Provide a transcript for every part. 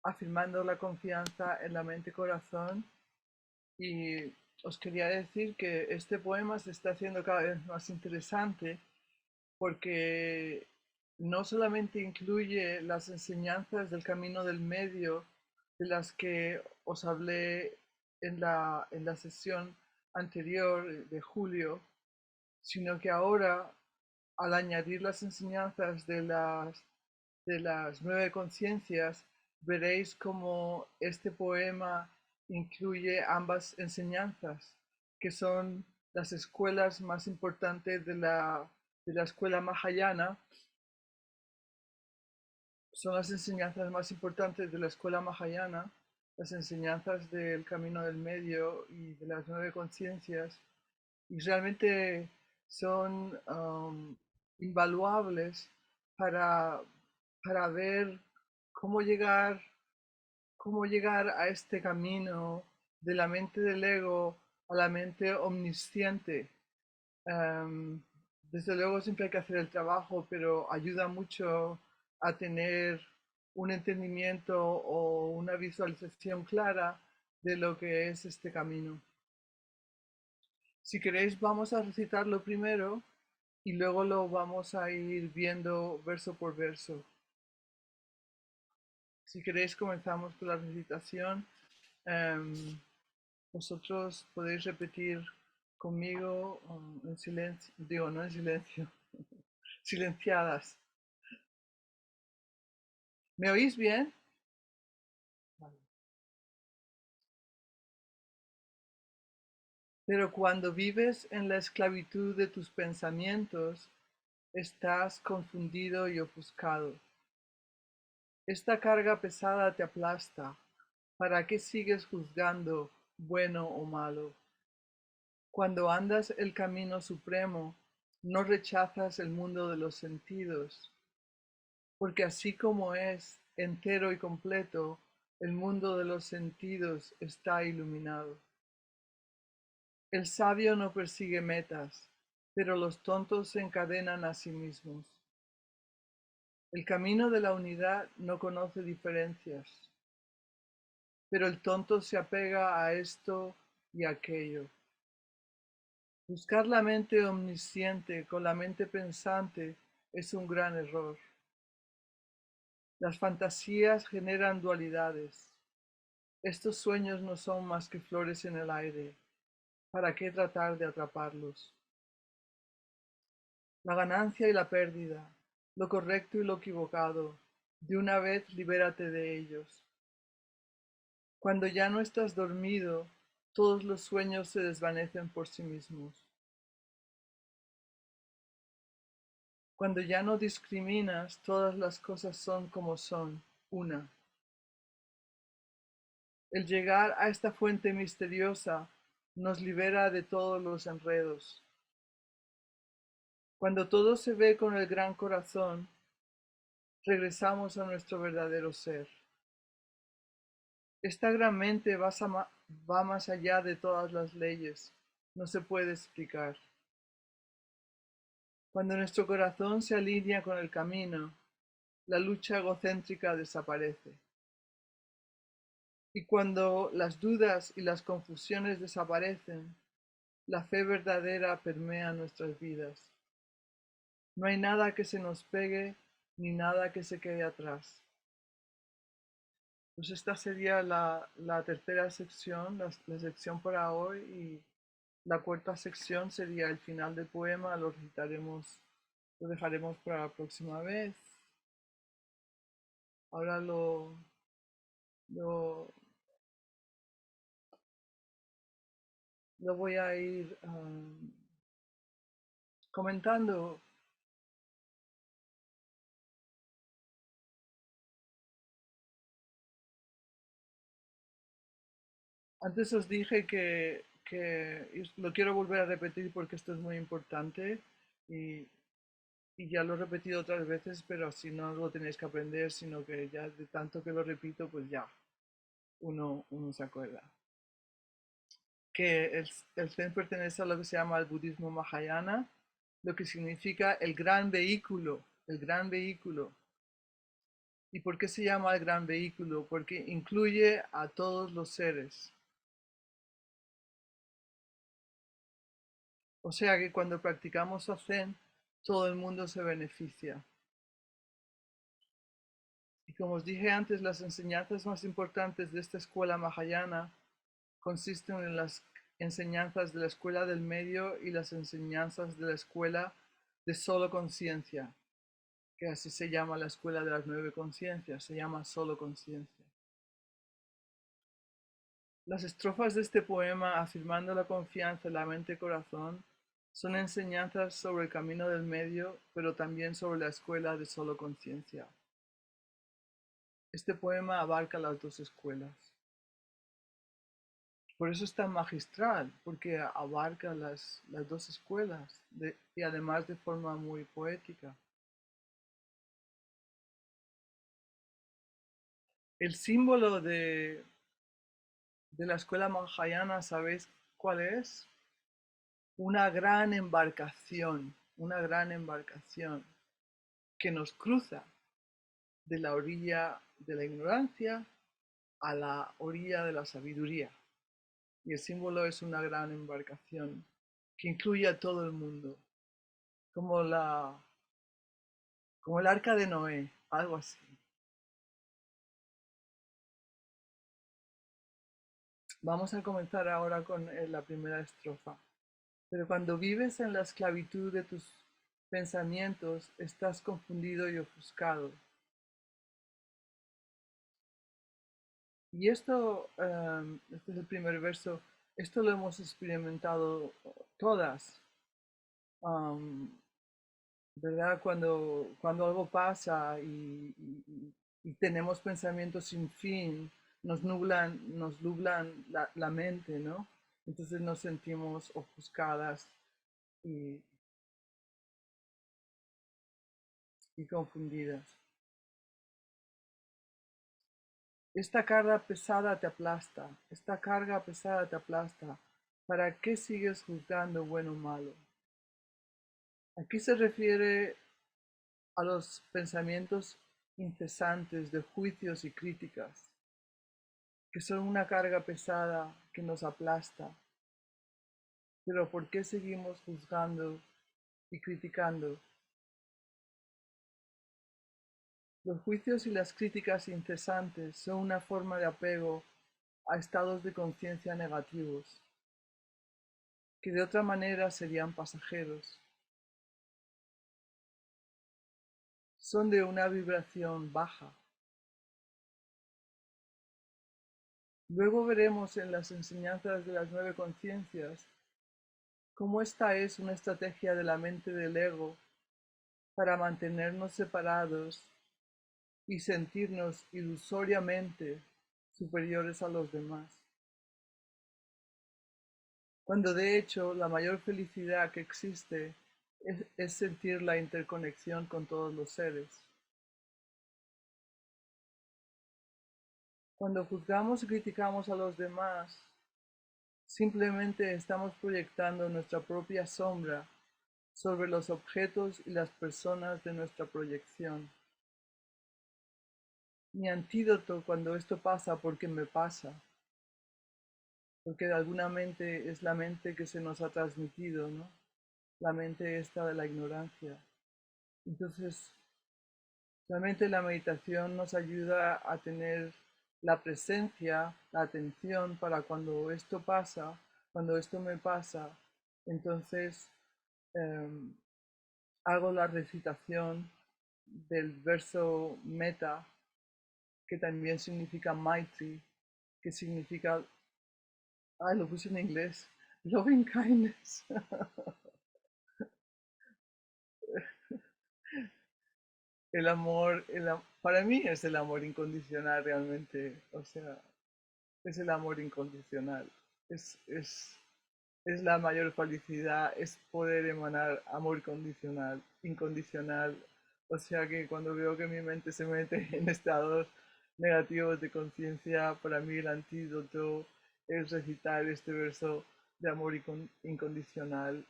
afirmando la confianza en la mente-corazón. Y os quería decir que este poema se está haciendo cada vez más interesante porque no solamente incluye las enseñanzas del camino del medio de las que os hablé en la sesión anterior de julio, sino que ahora, al añadir las enseñanzas de las 9 conciencias, veréis cómo este poema incluye ambas enseñanzas, que son las escuelas más importantes de la escuela Mahayana, son las enseñanzas más importantes de la escuela Mahayana, las enseñanzas del camino del medio y de las 9 conciencias, y realmente son invaluables para, para ver cómo llegar, cómo llegar a este camino de la mente del ego a la mente omnisciente. Em, Desde luego siempre hay que hacer el trabajo, pero ayuda mucho a tener un entendimiento o una visualización clara de lo que es este camino. Si queréis, vamos a recitarlo primero y luego lo vamos a ir viendo verso por verso. Si queréis, comenzamos con la recitación. Em, Vosotros podéis repetir conmigo en silencio, digo, no en silencio, silenciadas. ¿Me oís bien? Vale. Pero cuando vives en la esclavitud de tus pensamientos, estás confundido y ofuscado. Esta carga pesada te aplasta. ¿Para qué sigues juzgando bueno o malo? Cuando andas el camino supremo, no rechazas el mundo de los sentidos, porque así como es entero y completo, el mundo de los sentidos está iluminado. El sabio no persigue metas, pero los tontos se encadenan a sí mismos. El camino de la unidad no conoce diferencias, pero el tonto se apega a esto y aquello. Buscar la mente omnisciente con la mente pensante es un gran error. Las fantasías generan dualidades. Estos sueños no son más que flores en el aire. ¿Para qué tratar de atraparlos? La ganancia y la pérdida, lo correcto y lo equivocado, de una vez libérate de ellos. Cuando ya no estás dormido, todos los sueños se desvanecen por sí mismos. Cuando ya no discriminas, todas las cosas son como son, una. El llegar a esta fuente misteriosa nos libera de todos los enredos. Cuando todo se ve con el gran corazón, regresamos a nuestro verdadero ser. Esta gran mente va más allá de todas las leyes, no se puede explicar. Cuando nuestro corazón se alinea con el camino, la lucha egocéntrica desaparece. Y cuando las dudas y las confusiones desaparecen, la fe verdadera permea nuestras vidas. No hay nada que se nos pegue ni nada que se quede atrás. Pues esta sería la tercera sección, la sección para hoy, y la cuarta sección sería el final del poema, lo recitaremos, lo dejaremos para la próxima vez. Ahora lo, lo voy a ir comentando. Antes os dije que lo quiero volver a repetir porque esto es muy importante y, y ya lo he repetido otras veces, pero así no lo tenéis que aprender, sino que ya de tanto que lo repito, pues ya uno se acuerda. Que el Zen pertenece a lo que se llama el budismo Mahayana, lo que significa el gran vehículo, el gran vehículo. ¿Y por qué se llama el gran vehículo? Porque incluye a todos los seres. O sea que cuando practicamos Zen, todo el mundo se beneficia. Y como os dije antes, las enseñanzas más importantes de esta escuela Mahayana consisten en las enseñanzas de la escuela del medio y las enseñanzas de la escuela de solo conciencia, que así se llama la escuela de las 9 conciencias, se llama solo conciencia. Las estrofas de este poema, afirmando la confianza en la mente y corazón, son enseñanzas sobre el camino del medio, pero también sobre la escuela de solo conciencia. Este poema abarca las dos escuelas. Por eso es tan magistral, porque abarca las dos escuelas y además de forma muy poética. El símbolo de la escuela Mahayana, ¿sabéis cuál es? Una gran embarcación que nos cruza de la orilla de la ignorancia a la orilla de la sabiduría. Y el símbolo es una gran embarcación que incluye a todo el mundo, como como el arca de Noé, algo así. Vamos a comenzar ahora con la primera estrofa. Pero cuando vives en la esclavitud de tus pensamientos, estás confundido y ofuscado. Y esto, este es el primer verso, esto lo hemos experimentado todas, um, ¿verdad? Cuando algo pasa y tenemos pensamientos sin fin, nos nublan la mente, ¿no? Entonces nos sentimos ofuscadas y, y confundidas. Esta carga pesada te aplasta, esta carga pesada te aplasta. ¿Para qué sigues juzgando bueno o malo? Aquí se refiere a los pensamientos incesantes de juicios y críticas, que son una carga pesada que nos aplasta. Pero ¿por qué seguimos juzgando y criticando? Los juicios y las críticas incesantes son una forma de apego a estados de conciencia negativos, que de otra manera serían pasajeros. Son de una vibración baja. Luego veremos en las enseñanzas de las 9 conciencias cómo esta es una estrategia de la mente del ego para mantenernos separados y sentirnos ilusoriamente superiores a los demás, cuando de hecho la mayor felicidad que existe es sentir la interconexión con todos los seres. Cuando juzgamos y criticamos a los demás, simplemente estamos proyectando nuestra propia sombra sobre los objetos y las personas de nuestra proyección. Mi antídoto cuando esto pasa, porque me pasa, porque de alguna mente es la mente que se nos ha transmitido, ¿no? La mente esta de la ignorancia. Entonces, realmente la meditación nos ayuda a tener la presencia, la atención para cuando esto pasa, cuando esto me pasa, entonces em, hago la recitación del verso meta, que también significa Maitri, que significa, lo puse en inglés, loving kindness. El amor, para mí es el amor incondicional realmente, o sea, es el amor incondicional, es, es, es la mayor felicidad, es poder emanar amor condicional, incondicional, o sea que cuando veo que mi mente se mete en estados negativos de conciencia, para mí el antídoto es recitar este verso de amor incondicional,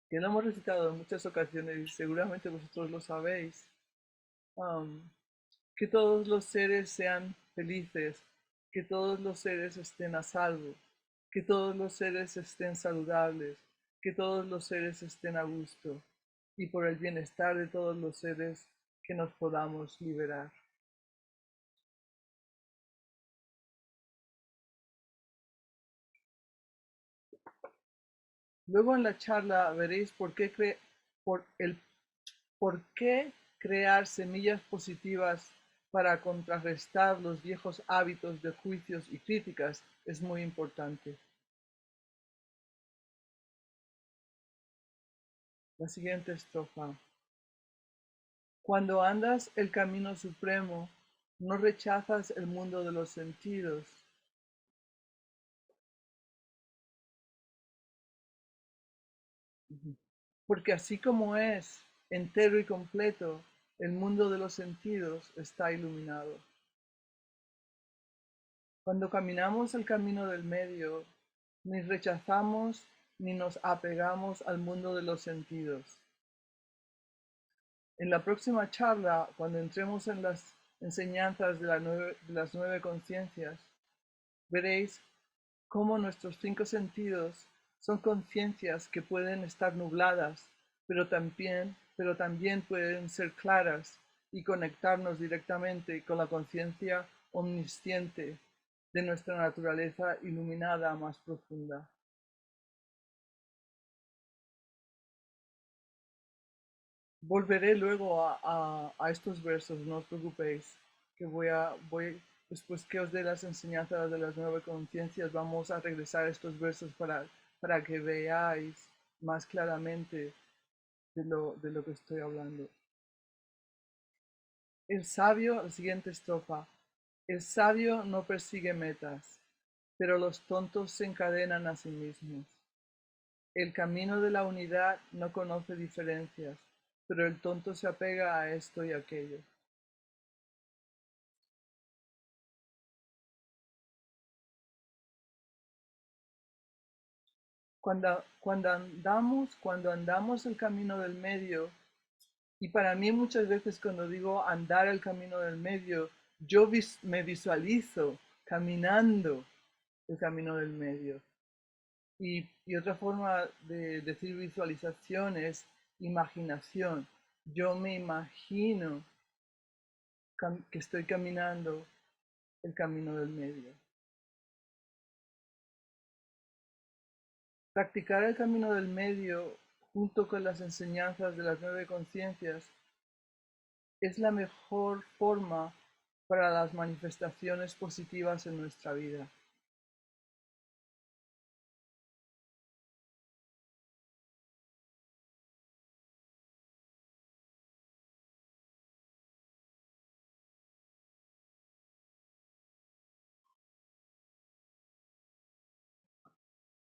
que lo hemos recitado en muchas ocasiones y seguramente vosotros lo sabéis. que todos los seres sean felices, que todos los seres estén a salvo, que todos los seres estén saludables, que todos los seres estén a gusto, y por el bienestar de todos los seres que nos podamos liberar. Luego en la charla veréis por, el, por qué crear semillas positivas para contrarrestar los viejos hábitos de juicios y críticas es muy importante. La siguiente estrofa. Cuando andas el camino supremo, no rechazas el mundo de los sentidos. Porque así como es, entero y completo, el mundo de los sentidos está iluminado. Cuando caminamos el camino del medio, ni rechazamos ni nos apegamos al mundo de los sentidos. En la próxima charla, cuando entremos en las enseñanzas de las 9 conciencias, veréis cómo nuestros 5 sentidos son conciencias que pueden estar nubladas, pero también pueden ser claras y conectarnos directamente con la conciencia omnisciente de nuestra naturaleza iluminada más profunda. Volveré luego a estos versos, no os preocupéis, que después que os dé las enseñanzas de las 9 conciencias, vamos a regresar a estos versos para que veáis más claramente de lo que estoy hablando. El sabio, la siguiente estrofa, el sabio no persigue metas, pero los tontos se encadenan a sí mismos. El camino de la unidad no conoce diferencias, pero el tonto se apega a esto y aquello. Cuando andamos el camino del medio, y para mí muchas veces cuando digo andar el camino del medio, me visualizo caminando el camino del medio. Y otra forma de decir visualización es imaginación. Yo me imagino que estoy caminando el camino del medio. Practicar el camino del medio junto con las enseñanzas de las 9 conciencias es la mejor forma para las manifestaciones positivas en nuestra vida.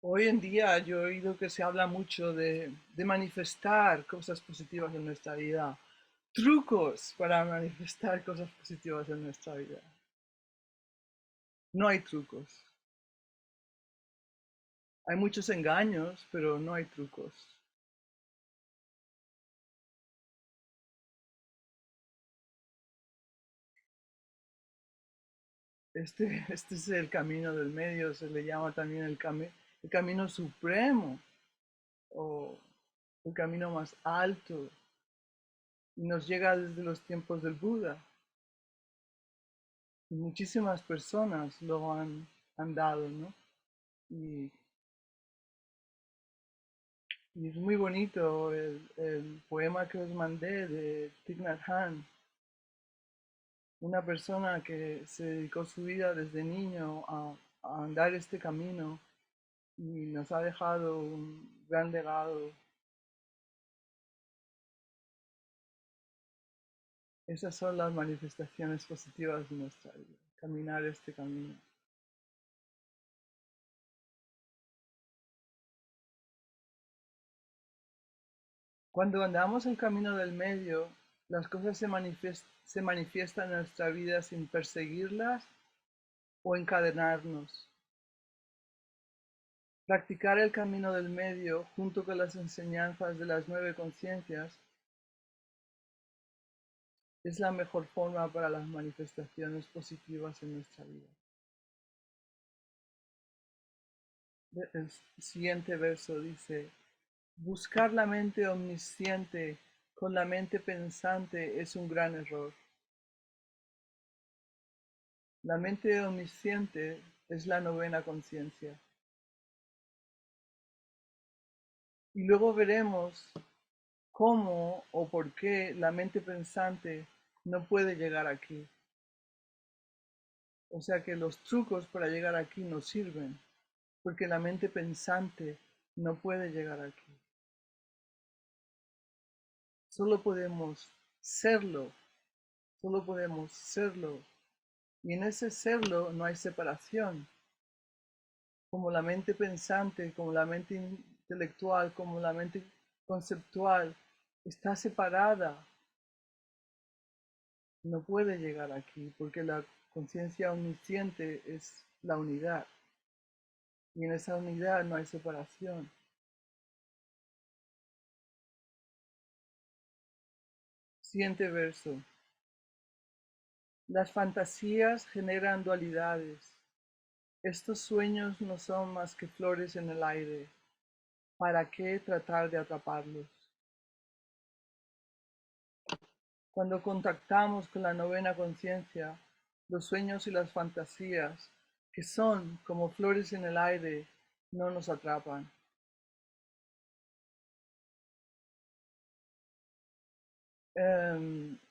Hoy en día yo he oído que se habla mucho de manifestar cosas positivas en nuestra vida, trucos para manifestar cosas positivas en nuestra vida. No hay trucos. Hay muchos engaños, pero no hay trucos. Este es el camino del medio, se le llama también el camino supremo o el camino más alto. Y nos llega desde los tiempos del Buda. Y muchísimas personas lo han dado, ¿no? Y, y es muy bonito el poema que os mandé de Thich Nhat Hanh, una persona que se dedicó su vida desde niño a andar este camino y nos ha dejado un gran legado. Esas son las manifestaciones positivas de nuestra vida, caminar este camino. Cuando andamos el camino del medio, las cosas se manifiestan en nuestra vida sin perseguirlas o encadenarnos. Practicar el camino del medio junto con las enseñanzas de las 9 conciencias es la mejor forma para las manifestaciones positivas en nuestra vida. El siguiente verso dice, buscar la mente omnisciente con la mente pensante es un gran error. La mente omnisciente es la novena conciencia. Y luego veremos cómo o por qué la mente pensante no puede llegar aquí. O sea que los trucos para llegar aquí no sirven, porque la mente pensante no puede llegar aquí. Solo podemos serlo, solo podemos serlo. Y en ese serlo no hay separación. Como la mente pensante, como la mente intelectual, como la mente conceptual está separada, no puede llegar aquí, porque la conciencia omnisciente es la unidad. Y en esa unidad no hay separación. Siguiente verso. Las fantasías generan dualidades. Estos sueños no son más que flores en el aire. ¿Para qué tratar de atraparlos? Cuando contactamos con la novena conciencia, los sueños y las fantasías, que son como flores en el aire, no nos atrapan.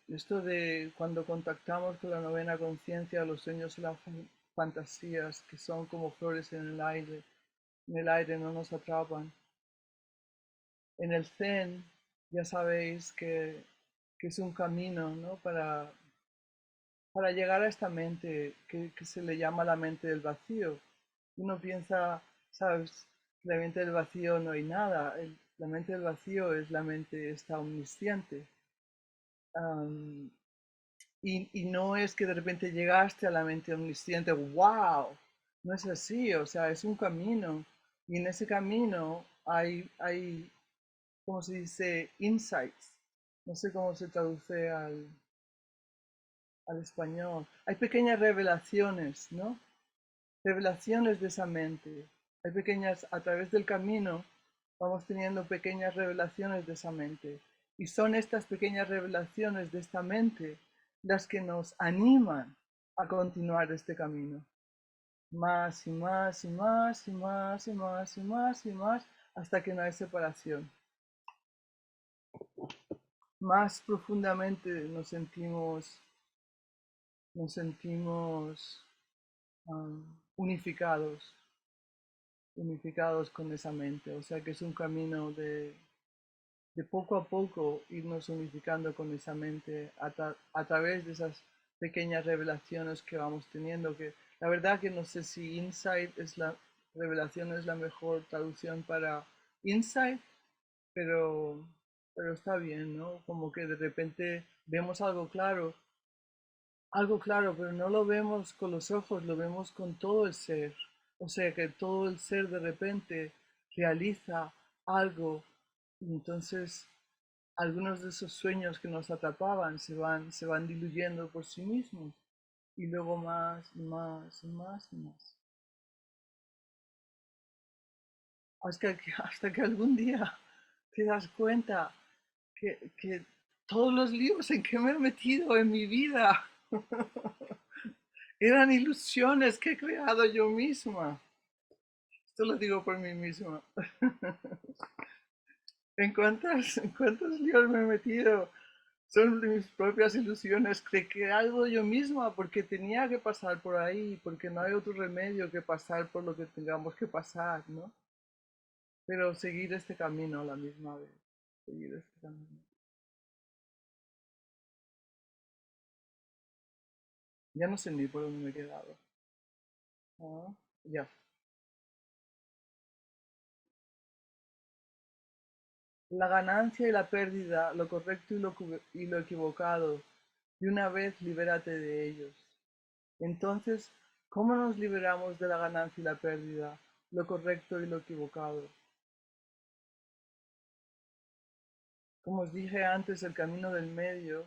Esto de cuando contactamos con la novena conciencia, los sueños y las fantasías, que son como flores en el aire no nos atrapan. En el Zen, ya sabéis que es un camino, ¿no? Para llegar a esta mente que se le llama la mente del vacío. Uno piensa, sabes, que la mente del vacío no hay nada. La mente del vacío es la mente esta omnisciente. Um, y no es que de repente llegaste a la mente omnisciente, wow, no es así, o sea, es un camino. Y en ese camino hay ¿cómo se dice? Insights. No sé cómo se traduce al español. Hay pequeñas revelaciones, ¿no? Revelaciones de esa mente. Hay pequeñas, a través del camino, vamos teniendo pequeñas revelaciones de esa mente. Y son estas pequeñas revelaciones de esta mente las que nos animan a continuar este camino. Más y más y más y más y más y más y más hasta que no hay separación. Más profundamente nos sentimos um, unificados, unificados con esa mente. O sea que es un camino de poco a poco irnos unificando con esa mente a través de esas pequeñas revelaciones que vamos teniendo. Que la verdad que no sé si insight es la revelación es la mejor traducción para insight, pero, pero está bien, ¿no? Como que de repente vemos algo claro, pero no lo vemos con los ojos, lo vemos con todo el ser. O sea que todo el ser de repente realiza algo y entonces algunos de esos sueños que nos atrapaban se van diluyendo por sí mismos y luego más y más y más y más. Hasta que algún día te das cuenta que todos los líos en que me he metido en mi vida eran ilusiones que he creado yo misma. Esto lo digo por mí misma. En cuántos líos me he metido? Son mis propias ilusiones que he creado yo misma porque tenía que pasar por ahí, porque no hay otro remedio que pasar por lo que tengamos que pasar, ¿no? Pero seguir este camino a la misma vez. Seguir este camino. Ya no sé ni por dónde me he quedado. Ah, ya. La ganancia y la pérdida, lo correcto y lo equivocado, y una vez libérate de ellos. Entonces, ¿cómo nos liberamos de la ganancia y la pérdida, lo correcto y lo equivocado? Como os dije antes, el camino del medio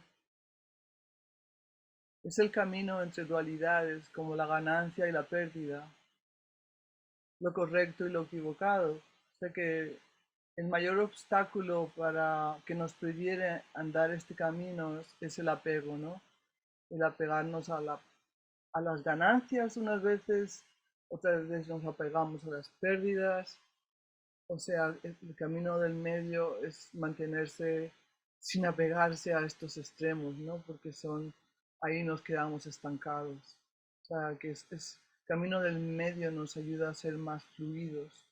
Es el camino entre dualidades como la ganancia y la pérdida, lo correcto y lo equivocado. O sea que el mayor obstáculo para que nos prohibiera andar este camino es el apego, ¿no? El apegarnos a las ganancias unas veces, otras veces nos apegamos a las pérdidas. O sea, el camino del medio es mantenerse sin apegarse a estos extremos, ¿no? Porque ahí nos quedamos estancados. O sea, que camino del medio nos ayuda a ser más fluidos.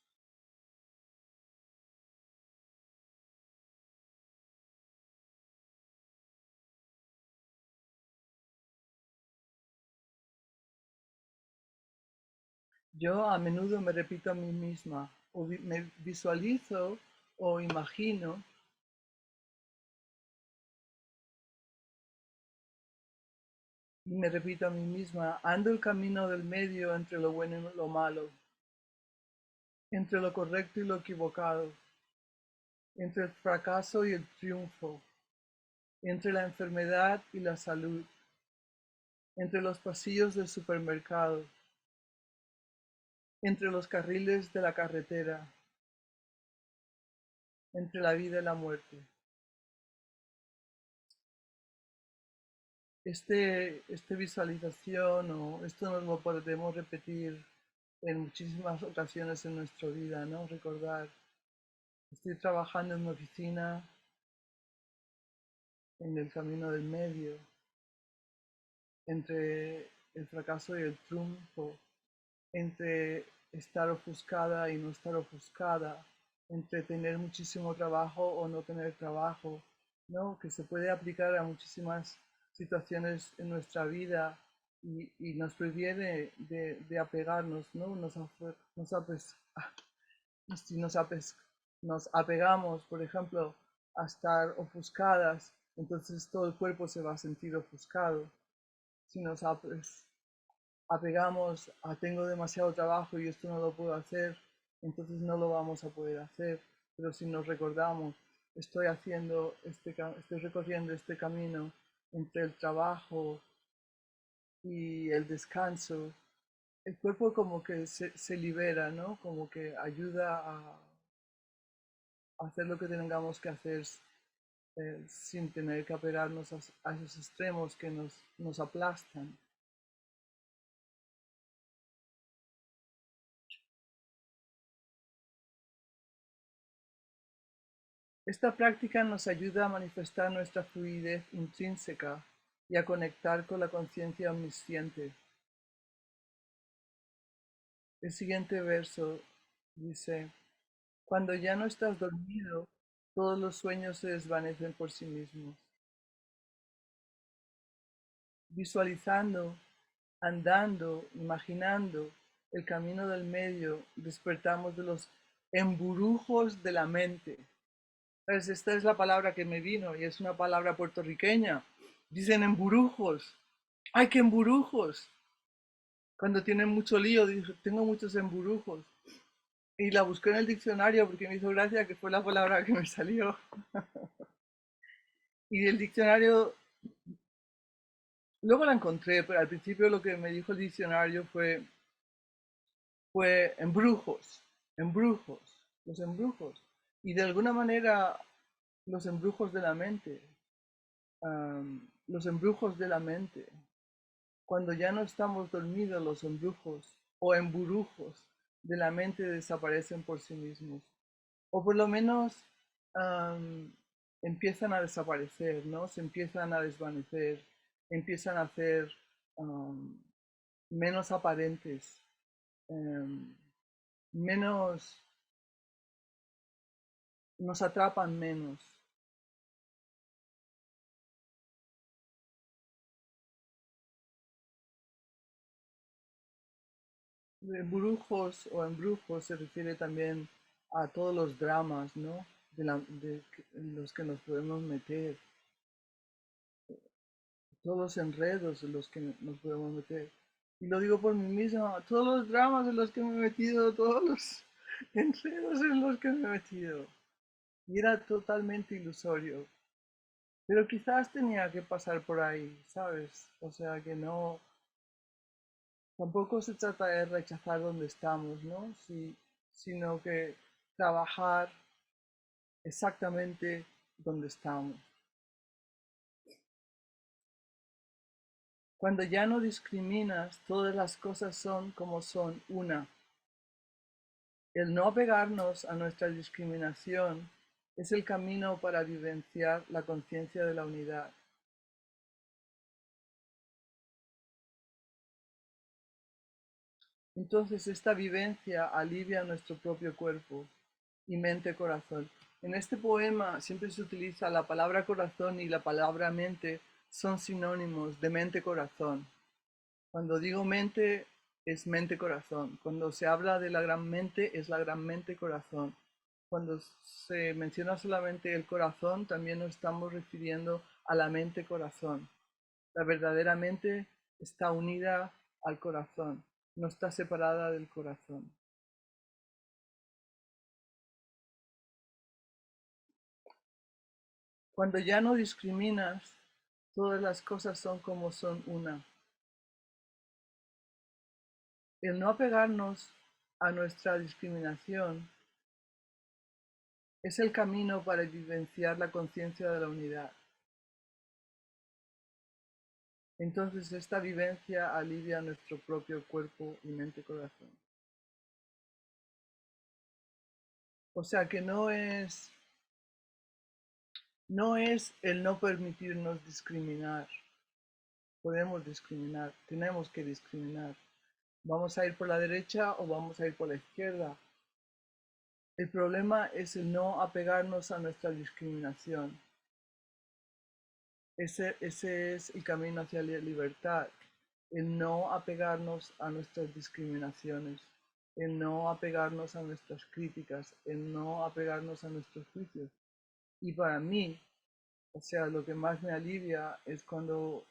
Yo a menudo me repito a mí misma, o me visualizo o imagino y me repito a mí misma, ando el camino del medio entre lo bueno y lo malo, entre lo correcto y lo equivocado, entre el fracaso y el triunfo, entre la enfermedad y la salud, entre los pasillos del supermercado, entre los carriles de la carretera, entre la vida y la muerte. Esta visualización o esto nos lo podemos repetir en muchísimas ocasiones en nuestra vida, ¿no? Recordar, estoy trabajando en mi oficina en el camino del medio, entre el fracaso y el triunfo, entre estar ofuscada y no estar ofuscada, entre tener muchísimo trabajo o no tener trabajo, ¿no? Que se puede aplicar a muchísimas situaciones en nuestra vida y nos previene de apegarnos, ¿no? Si nos apegamos, por ejemplo, a estar ofuscadas, entonces todo el cuerpo se va a sentir ofuscado. Si nos apegamos a tengo demasiado trabajo y esto no lo puedo hacer, entonces no lo vamos a poder hacer. Pero si nos recordamos, estoy recorriendo este camino entre el trabajo y el descanso, el cuerpo como que se libera, ¿no? Como que ayuda a hacer lo que tengamos que hacer sin tener que apegarnos a esos extremos que nos aplastan. Esta práctica nos ayuda a manifestar nuestra fluidez intrínseca y a conectar con la conciencia omnisciente. El siguiente verso dice, cuando ya no estás dormido, todos los sueños se desvanecen por sí mismos. Visualizando, andando, imaginando el camino del medio, despertamos de los emburujos de la mente. ¿Sabes? Esta es la palabra que me vino y es una palabra puertorriqueña. Dicen emburujos. ¡Ay, qué emburujos! Cuando tienen mucho lío, dije, tengo muchos emburujos. Y la busqué en el diccionario porque me hizo gracia que fue la palabra que me salió. Y el diccionario, luego la encontré, pero al principio lo que me dijo el diccionario fue embrujos, embrujos, los embrujos. Y de alguna manera, los embrujos de la mente, los embrujos de la mente. Cuando ya no estamos dormidos, los embrujos o embrujos de la mente desaparecen por sí mismos. O por lo menos um, empiezan a desaparecer, ¿no? Se empiezan a desvanecer, empiezan a ser um, menos aparentes, um, menos, nos atrapan menos. Brujos o embrujos se refiere también a todos los dramas, ¿no? En los que nos podemos meter, todos los enredos en los que nos podemos meter. Y lo digo por mí misma, todos los dramas en los que me he metido, todos los enredos en los que me he metido. Y era totalmente ilusorio. pero quizás tenía que pasar por ahí, ¿sabes? O sea que no, tampoco se trata de rechazar donde estamos, ¿no? Sino que trabajar exactamente donde estamos. Cuando ya no discriminas, todas las cosas son como son, una. El no apegarnos a nuestra discriminación es el camino para vivenciar la conciencia de la unidad. Entonces esta vivencia alivia nuestro propio cuerpo y mente-corazón. En este poema siempre se utiliza la palabra corazón y la palabra mente son sinónimos de mente-corazón. Cuando digo mente es mente-corazón. Cuando se habla de la gran mente es la gran mente-corazón. Cuando se menciona solamente el corazón también nos estamos refiriendo a la mente-corazón. La verdadera mente está unida al corazón, no está separada del corazón. Cuando ya no discriminas, todas las cosas son como son, una. El no apegarnos a nuestra discriminación es el camino para vivenciar la conciencia de la unidad. Entonces esta vivencia alivia nuestro propio cuerpo y mente-corazón. O sea que no es el no permitirnos discriminar. Podemos discriminar, tenemos que discriminar. ¿Vamos a ir por la derecha o vamos a ir por la izquierda? El problema es el no apegarnos a nuestra discriminación. Ese es el camino hacia la libertad. El no apegarnos a nuestras discriminaciones. El no apegarnos a nuestras críticas. El no apegarnos a nuestros juicios. Y para mí, o sea, lo que más me alivia es cuando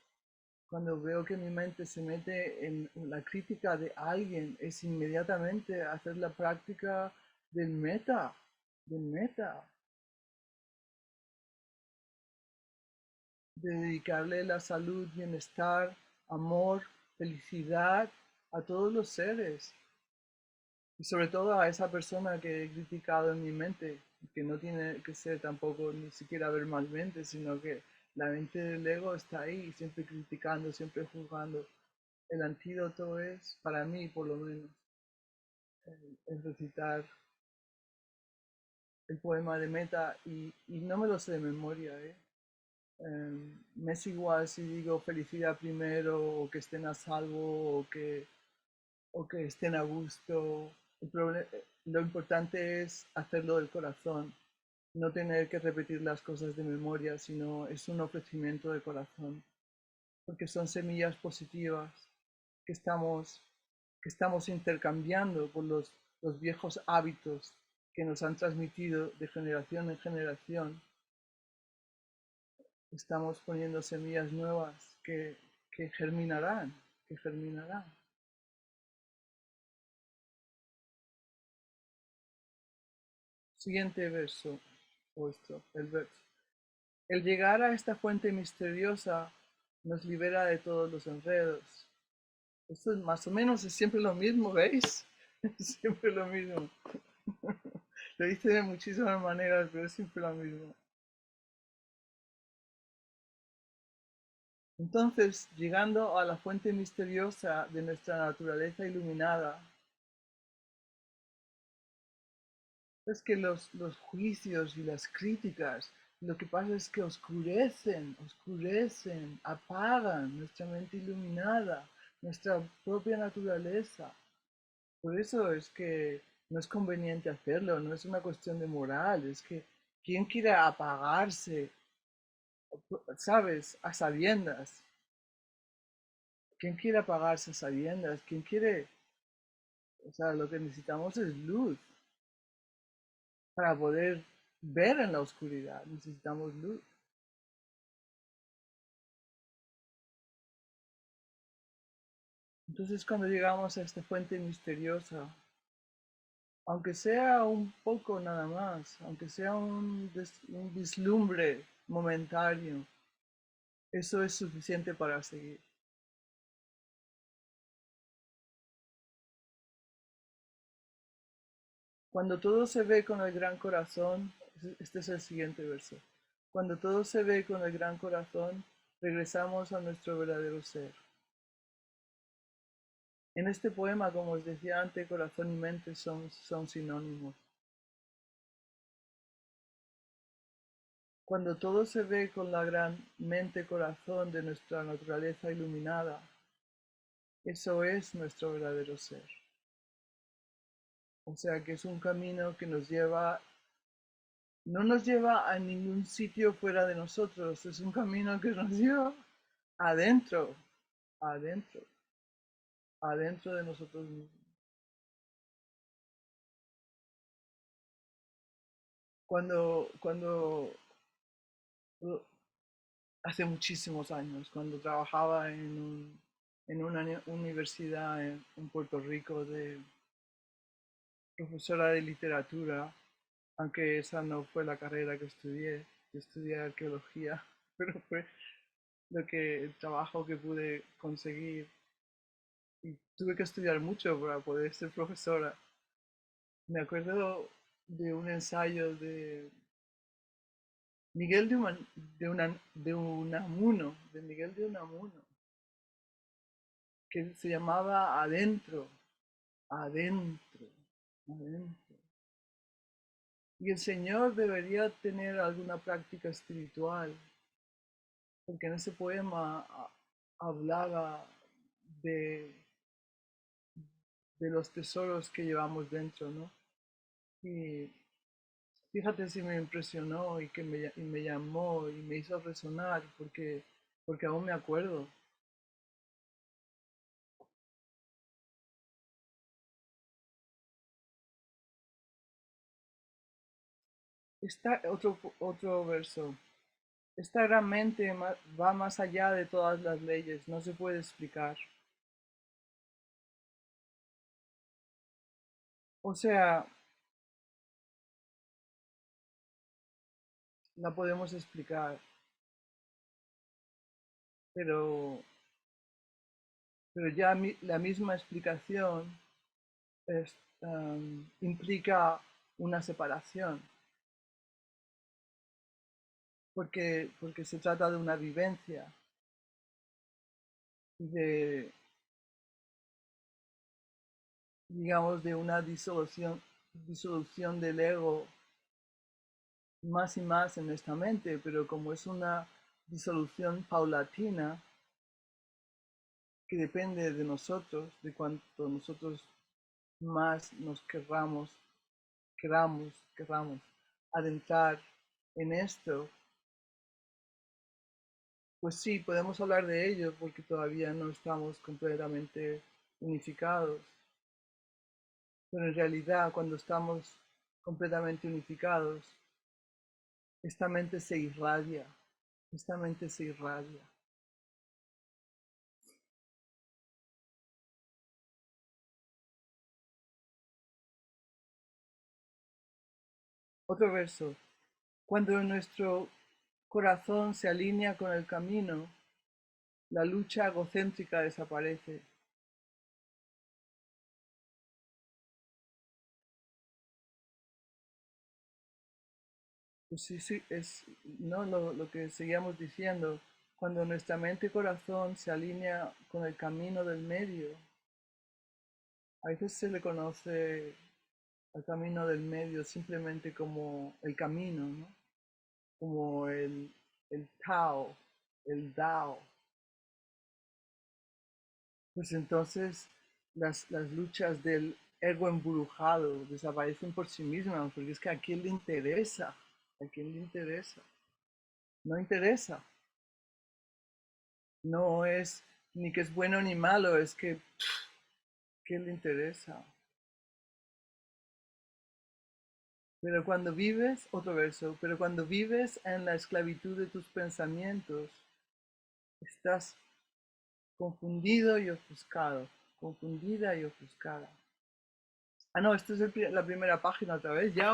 veo que mi mente se mete en la crítica de alguien, es inmediatamente hacer la práctica del meta, del meta, de dedicarle la salud, bienestar, amor, felicidad a todos los seres. Y sobre todo a esa persona que he criticado en mi mente, que no tiene que ser tampoco ni siquiera ver más mente, sino que la mente del ego está ahí, siempre criticando, siempre juzgando. El antídoto es, para mí por lo menos, es recitar el poema de Meta y no me lo sé de memoria, ¿eh? Me es igual si digo felicidad primero o que estén a salvo o que estén a gusto. Lo importante es hacerlo del corazón, no tener que repetir las cosas de memoria, sino es un ofrecimiento de corazón, porque son semillas positivas que estamos intercambiando con los viejos hábitos que nos han transmitido de generación en generación. Estamos poniendo semillas nuevas que germinarán, que germinarán. Siguiente verso, vuestro, el verso. El llegar a esta fuente misteriosa nos libera de todos los enredos. Esto es más o menos es siempre lo mismo, ¿veis? Es siempre lo mismo. Lo dice de muchísimas maneras, pero es siempre lo mismo. Entonces, llegando a la fuente misteriosa de nuestra naturaleza iluminada, es que los juicios y las críticas, lo que pasa es que oscurecen, apagan nuestra mente iluminada, nuestra propia naturaleza. Por eso es que no es conveniente hacerlo, no es una cuestión de moral, es que ¿quién quiere apagarse, sabes, a sabiendas? ¿Quién quiere apagarse a sabiendas? ¿Quién quiere? O sea, lo que necesitamos es luz para poder ver en la oscuridad. Necesitamos luz. Entonces, cuando llegamos a esta fuente misteriosa, aunque sea un poco nada más, aunque sea un vislumbre momentáneo, eso es suficiente para seguir. Cuando todo se ve con el gran corazón, este es el siguiente verso. Cuando todo se ve con el gran corazón, regresamos a nuestro verdadero ser. En este poema, como os decía antes, corazón y mente son sinónimos. Cuando todo se ve con la gran mente-corazón de nuestra naturaleza iluminada, eso es nuestro verdadero ser. O sea que es un camino que no nos lleva a ningún sitio fuera de nosotros, es un camino que nos lleva adentro, adentro, adentro de nosotros mismos. Cuando hace muchísimos años, cuando trabajaba en una universidad en Puerto Rico de profesora de literatura, aunque esa no fue la carrera que estudié, yo estudié arqueología, pero fue el trabajo que pude conseguir y tuve que estudiar mucho para poder ser profesora. Me acuerdo de un ensayo de Miguel de Miguel de Unamuno, que se llamaba Adentro, Adentro, Adentro. Y el Señor debería tener alguna práctica espiritual, porque en ese poema hablaba de, de los tesoros que llevamos dentro, ¿no? Y fíjate si me impresionó y me llamó y me hizo resonar, porque aún me acuerdo. Otro verso. Esta gran mente va más allá de todas las leyes, no se puede explicar. O sea, la podemos explicar, pero, pero ya la misma explicación implica una separación, porque se trata de una vivencia, de, digamos, de una disolución del ego más y más en esta mente, pero como es una disolución paulatina que depende de nosotros, de cuanto nosotros más nos querramos adentrar en esto, pues sí, podemos hablar de ello porque todavía no estamos completamente unificados, pero en realidad cuando estamos completamente unificados, esta mente se irradia, esta mente se irradia. Otro verso. Cuando nuestro corazón se alinea con el camino, la lucha egocéntrica desaparece. Pues sí, sí, es ¿no? Lo que seguíamos diciendo. Cuando nuestra mente y corazón se alinea con el camino del medio, a veces se le conoce al camino del medio simplemente como el camino, ¿no? Como el Tao, el Dao. Pues entonces las luchas del ego embrujado desaparecen por sí mismas, porque es que a quién le interesa, a quién le interesa, no interesa, no es ni que es bueno ni malo, es que ¿quién le interesa? Pero cuando vives, otro verso, pero cuando vives en la esclavitud de tus pensamientos, estás confundido y ofuscado, confundida y ofuscada. Ah, no, esta es la primera página otra vez. Ya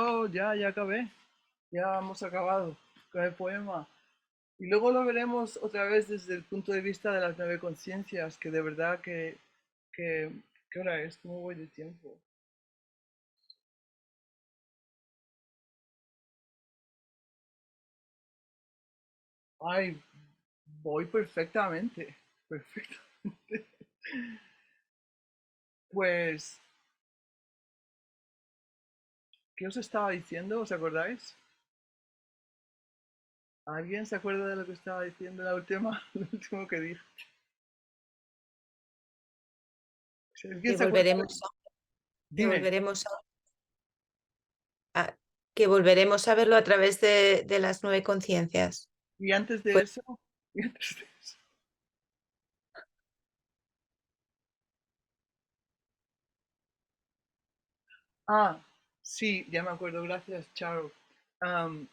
acabé. Ya hemos acabado con el poema. Y luego lo veremos otra vez desde el punto de vista de las nueve conciencias, que de verdad que ¿qué hora es? ¿Cómo voy de tiempo? Ay, voy perfectamente, perfectamente. Pues, ¿qué os estaba diciendo? ¿Os acordáis? ¿Alguien se acuerda de lo que estaba diciendo la última, lo último que dije? Si alguien Que se acuerda, volveremos, que dime. volveremos a, que volveremos a verlo a través de las nueve conciencias. Y antes de Pues eso, y antes de eso. Ah, sí, ya me acuerdo, gracias, Charo. Am,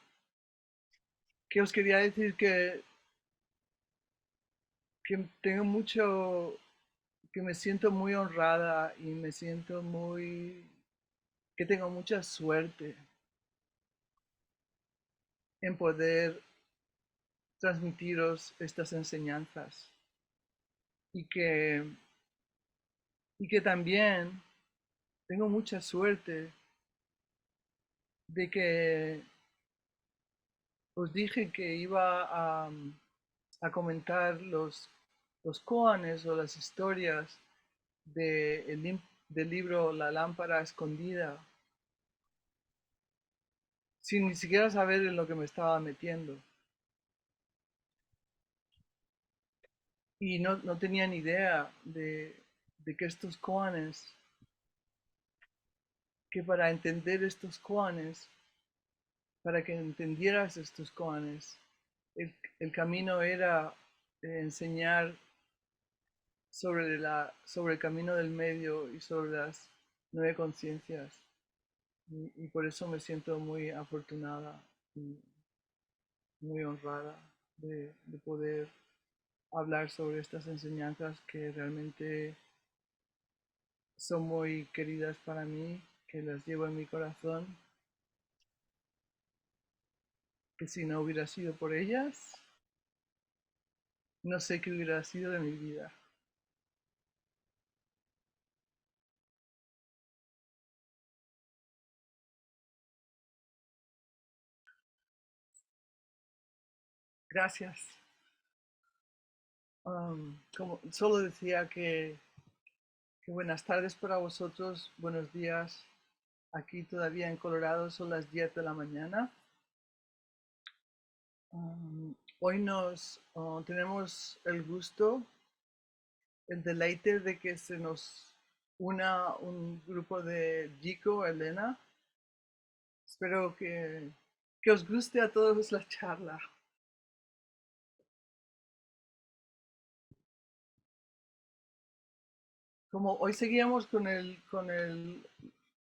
que os quería decir que tengo mucho, que me siento muy honrada y me siento muy, que tengo mucha suerte en poder transmitiros estas enseñanzas y y que también tengo mucha suerte de que os dije que iba a comentar los koanes o las historias del libro La lámpara escondida, sin ni siquiera saber en lo que me estaba metiendo. Y no tenía ni idea de que estos koanes, que para entender estos koanes, para que entendieras estos koanes, el camino era enseñar sobre el camino del medio y sobre las nueve conciencias. Y por eso me siento muy afortunada y muy honrada de poder hablar sobre estas enseñanzas que realmente son muy queridas para mí, que las llevo en mi corazón, que si no hubiera sido por ellas, no sé qué hubiera sido de mi vida. Gracias. Solo decía que buenas tardes para vosotros, buenos días. Aquí todavía en Colorado son las 10 de la mañana. Hoy tenemos el gusto, el deleite de que se nos una un grupo de Jico, Elena. Espero que os guste a todos la charla. Como hoy seguíamos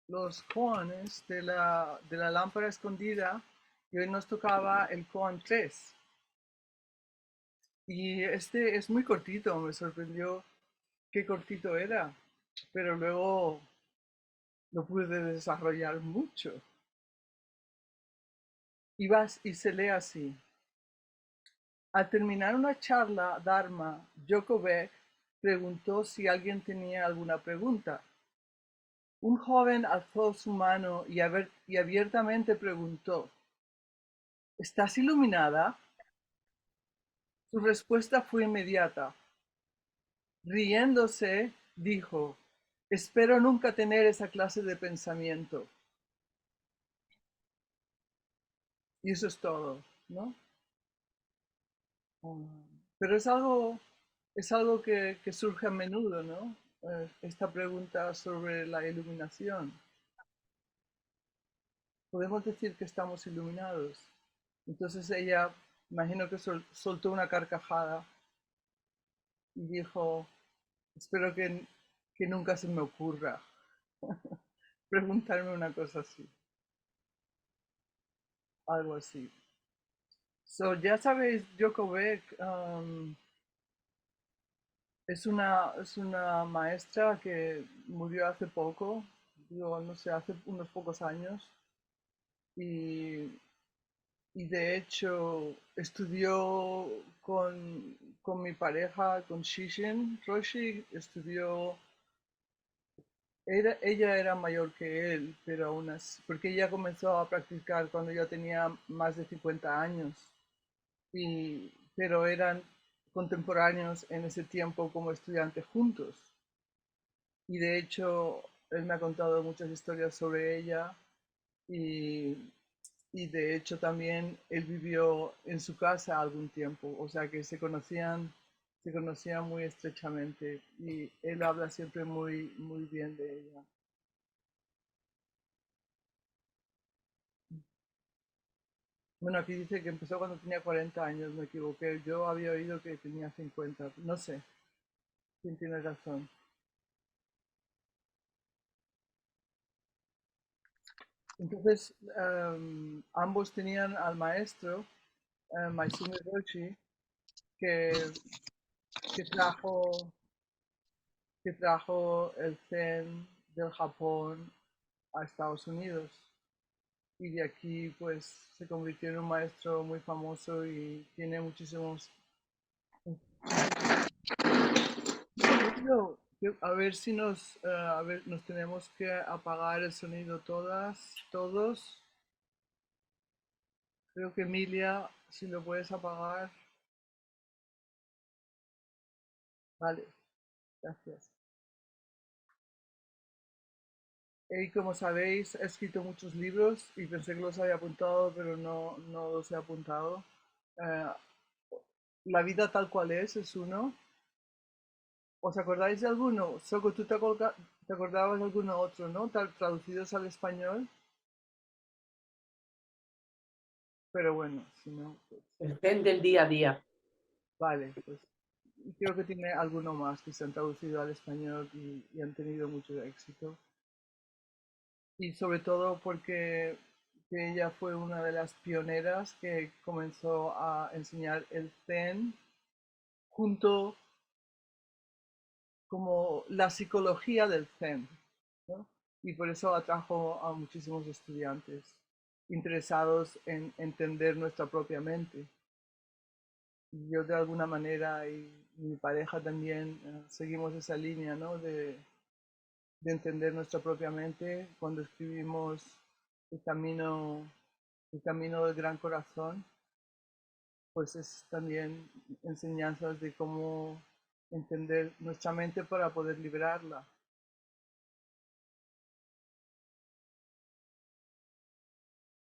los koanes de la lámpara escondida y hoy nos tocaba el koan 3. Y este es muy cortito, me sorprendió qué cortito era, pero luego lo pude desarrollar mucho. Y se lee así. Al terminar una charla Dharma, Joko Beck preguntó si alguien tenía alguna pregunta. Un joven alzó su mano y abiertamente preguntó, ¿estás iluminada? Su respuesta fue inmediata. Riéndose, dijo, espero nunca tener esa clase de pensamiento. Y eso es todo, ¿no? Pero es algo que surge a menudo, ¿no? Esta pregunta sobre la iluminación. Podemos decir que estamos iluminados. Entonces ella, imagino que soltó una carcajada y dijo, espero que nunca se me ocurra preguntarme una cosa así, algo así. So, ya sabéis, Joko Beck es una maestra que murió hace poco, digo, no sé, hace unos pocos años, y y de hecho estudió con mi pareja, con Shishin Roshi, estudió, ella era mayor que él, pero aún así, porque ella comenzó a practicar cuando ya tenía más de 50 años, pero eran contemporáneos en ese tiempo como estudiantes juntos. Y de hecho, él me ha contado muchas historias sobre ella y, y de hecho también él vivió en su casa algún tiempo, o sea que se conocían muy estrechamente y él habla siempre muy, muy bien de ella. Bueno, aquí dice que empezó cuando tenía 40 años, me equivoqué. Yo había oído que tenía 50. No sé quién tiene razón. Entonces, ambos tenían al maestro, Maizumi Roshi, que, que trajo, que trajo el Zen del Japón a Estados Unidos. Y de aquí, pues, se convirtió en un maestro muy famoso y tiene muchísimos, muchísimos. Mucho ruido. A ver si a ver, nos tenemos que apagar el sonido todos. Creo que Emilia, si lo puedes apagar. Vale, gracias. Y como sabéis, he escrito muchos libros y pensé que los había apuntado, pero no los he apuntado. Eh, La vida tal cual es uno. ¿Os acordáis de alguno? Soko, tú te acordabas de alguno otro, ¿no? Traducidos al español, pero bueno, si no, pues El zen del día a día. vale, pues y creo que tiene alguno más que se han traducido al español y han tenido mucho éxito. Y sobre todo porque que ella fue una de las pioneras que comenzó a enseñar el Zen junto como la psicología del Zen, ¿no? Y por eso atrajo a muchísimos estudiantes interesados en entender nuestra propia mente. Y yo de alguna manera y mi pareja también seguimos esa línea, ¿no? De entender nuestra propia mente cuando escribimos el camino, el camino del gran corazón, pues es también enseñanzas de cómo entender nuestra mente para poder liberarla.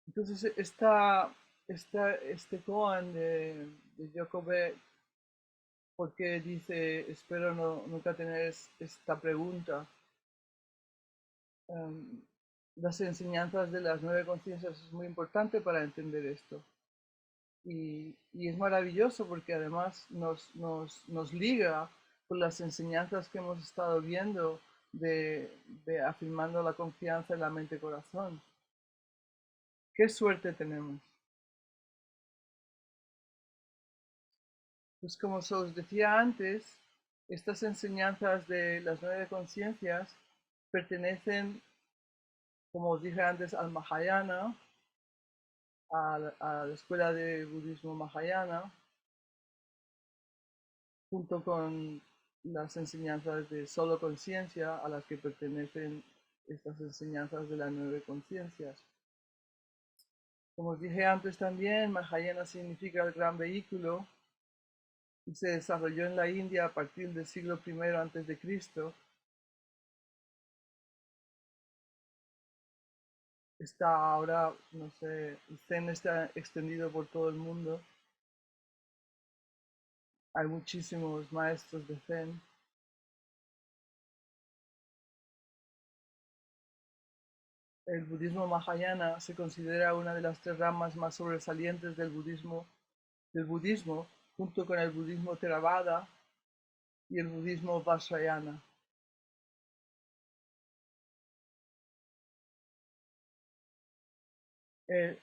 Entonces, este koan de Jacobe, porque dice, espero nunca tener esta pregunta. Em, las enseñanzas de las 9 conciencias es muy importante para entender esto. Y es maravilloso porque además nos liga con las enseñanzas que hemos estado viendo de afirmando la confianza en la mente-corazón. Qué suerte tenemos. Pues como se os decía antes, estas enseñanzas de las 9 conciencias pertenecen, como os dije antes, al Mahayana, a la escuela de budismo Mahayana, junto con las enseñanzas de solo conciencia a las que pertenecen estas enseñanzas de las 9 conciencias. Como os dije antes también, Mahayana significa el gran vehículo y se desarrolló en la India a partir del siglo I antes de Cristo. Está ahora, no sé, el Zen está extendido por todo el mundo. Hay muchísimos maestros de Zen. El budismo Mahayana se considera una de las 3 ramas más sobresalientes del budismo, junto con el budismo Theravada y el budismo Vajrayana.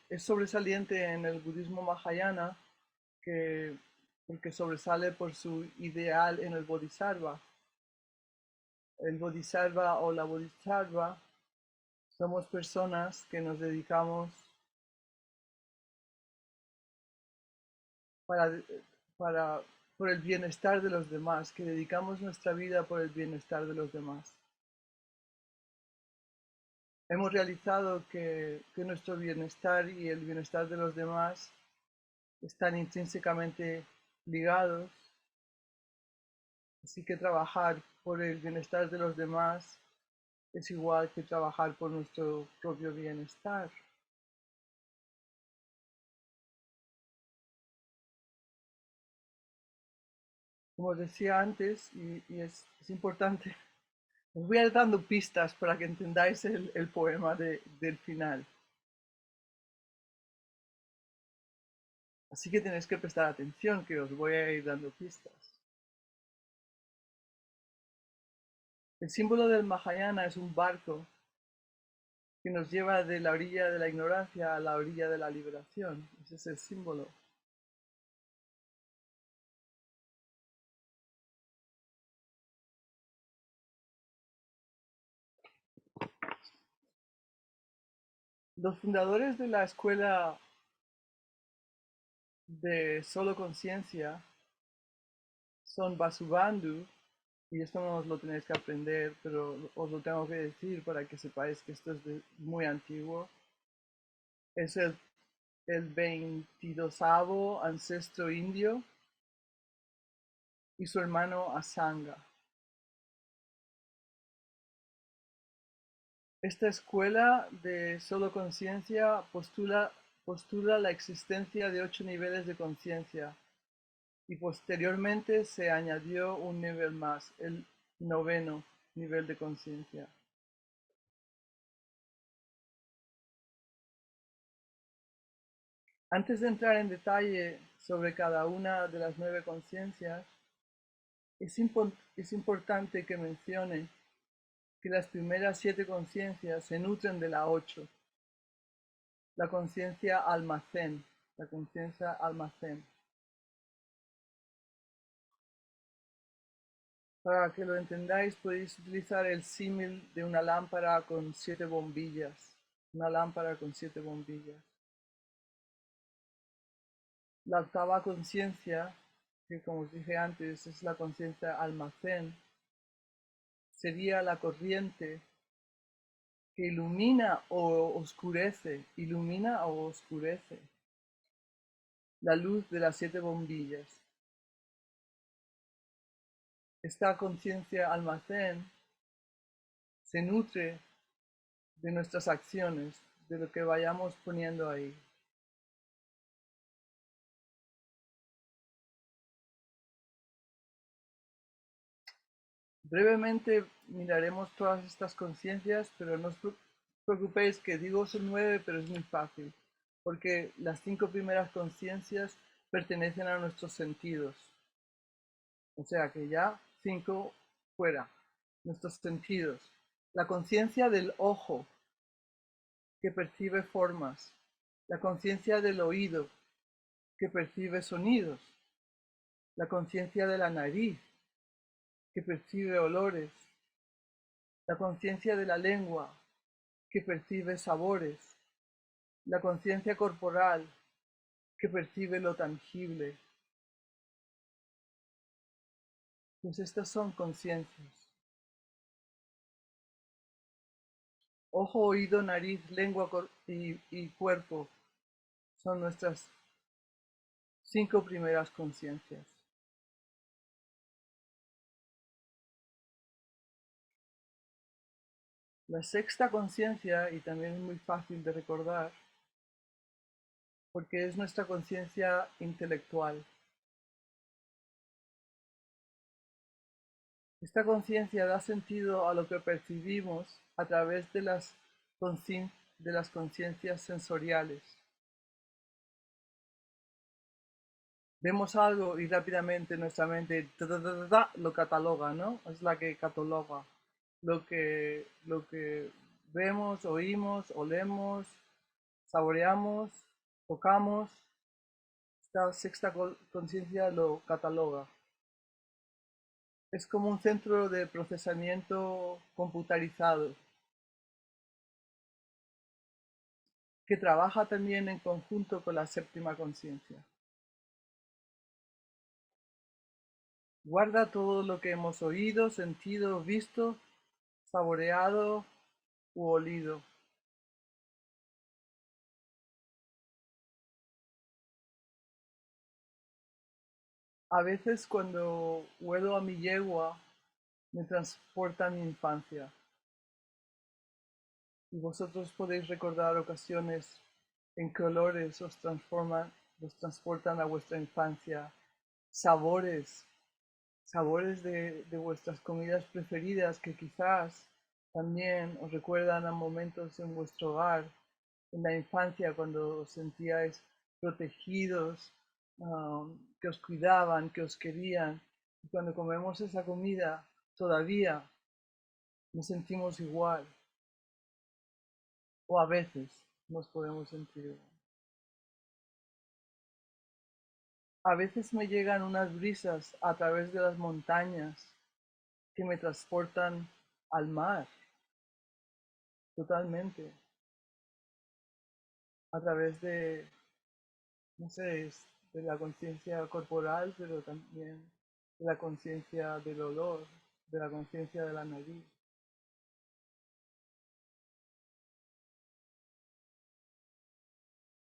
Es sobresaliente en el budismo Mahayana que, porque sobresale por su ideal en el Bodhisattva. El Bodhisattva o la Bodhisattva somos personas que nos dedicamos para, para, por el bienestar de los demás, que dedicamos nuestra vida por el bienestar de los demás. Hemos realizado que nuestro bienestar y el bienestar de los demás están intrínsecamente ligados, así que trabajar por el bienestar de los demás es igual que trabajar por nuestro propio bienestar. Como os decía antes, y es importante, os voy a ir dando pistas para que entendáis el poema del final. Así que tenéis que prestar atención, que os voy a ir dando pistas. El símbolo del Mahayana es un barco que nos lleva de la orilla de la ignorancia a la orilla de la liberación. Ese es el símbolo. Los fundadores de la escuela de solo conciencia son Vasubandhu, y esto no os lo tenéis que aprender, pero os lo tengo que decir para que sepáis que esto es muy antiguo. Es el 22º ancestro indio y su hermano Asanga. Esta escuela de solo conciencia postula la existencia de 8 niveles de conciencia y posteriormente se añadió un nivel más, el 9º nivel de conciencia. Antes de entrar en detalle sobre cada una de las 9 conciencias, es importante que mencione que las primeras 7 conciencias se nutren de la 8, la conciencia almacén, la conciencia almacén. Para que lo entendáis, podéis utilizar el símil de una lámpara con 7 bombillas. Una lámpara con 7 bombillas. La octava conciencia, que como os dije antes es la conciencia almacén, sería la corriente que ilumina o oscurece la luz de las 7 bombillas. Esta conciencia almacén se nutre de nuestras acciones, de lo que vayamos poniendo ahí. Brevemente miraremos todas estas conciencias, pero no os preocupéis que digo son 9, pero es muy fácil, porque las 5 primeras conciencias pertenecen a nuestros sentidos. O sea que ya 5 fuera, nuestros sentidos. La conciencia del ojo, que percibe formas. La conciencia del oído, que percibe sonidos. La conciencia de la nariz, que percibe olores. La conciencia de la lengua, que percibe sabores. La conciencia corporal, que percibe lo tangible. Pues estas son conciencias. Ojo, oído, nariz, lengua y cuerpo son nuestras 5 primeras conciencias. La sexta conciencia, y también es muy fácil de recordar, porque es nuestra conciencia intelectual. Esta conciencia da sentido a lo que percibimos a través de las conciencias sensoriales. Vemos algo y rápidamente nuestra mente lo cataloga, ¿no? Es la que cataloga lo que vemos, oímos, olemos, saboreamos, tocamos. Esta sexta conciencia lo cataloga. Es como un centro de procesamiento computarizado que trabaja también en conjunto con la séptima conciencia. Guarda todo lo que hemos oído, sentido, visto, saboreado u olido. A veces cuando huelo a mi yegua, me transporta a mi infancia. Y vosotros podéis recordar ocasiones en que olores os transportan a vuestra infancia, sabores, sabores de vuestras comidas preferidas que quizás también os recuerdan a momentos en vuestro hogar, en la infancia cuando os sentíais protegidos, que os cuidaban, que os querían. Y cuando comemos esa comida, todavía nos sentimos igual, o a veces nos podemos sentir igual. A veces me llegan unas brisas a través de las montañas que me transportan al mar, totalmente, a través de, no sé, de la conciencia corporal, pero también de la conciencia del olor, de la conciencia de la nariz.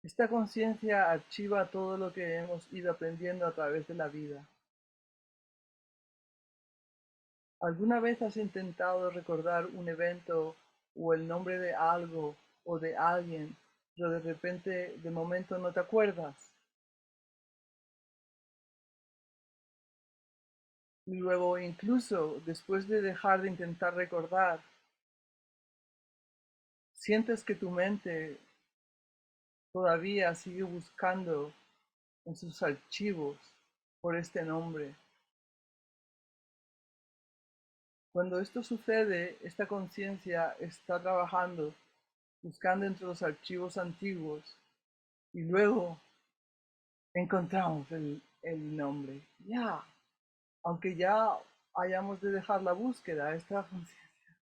Esta conciencia archiva todo lo que hemos ido aprendiendo a través de la vida. ¿Alguna vez has intentado recordar un evento o el nombre de algo o de alguien, pero de repente, de momento no te acuerdas? Y luego, incluso después de dejar de intentar recordar, sientes que tu mente todavía sigue buscando en sus archivos por este nombre. Cuando esto sucede, esta conciencia está trabajando, buscando entre los archivos antiguos y luego encontramos el nombre. Ya, aunque ya hayamos de dejar la búsqueda, esta conciencia.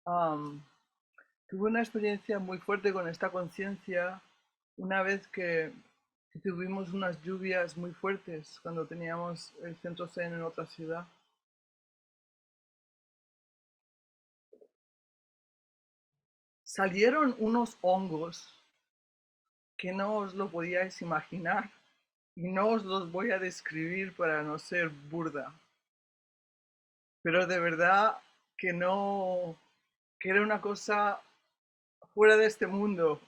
Um, Tuve una experiencia muy fuerte con esta conciencia una vez que tuvimos unas lluvias muy fuertes cuando teníamos el centro Zen en otra ciudad. Salieron unos hongos que no os lo podíais imaginar y no os los voy a describir para no ser burda, pero de verdad que no, que era una cosa fuera de este mundo.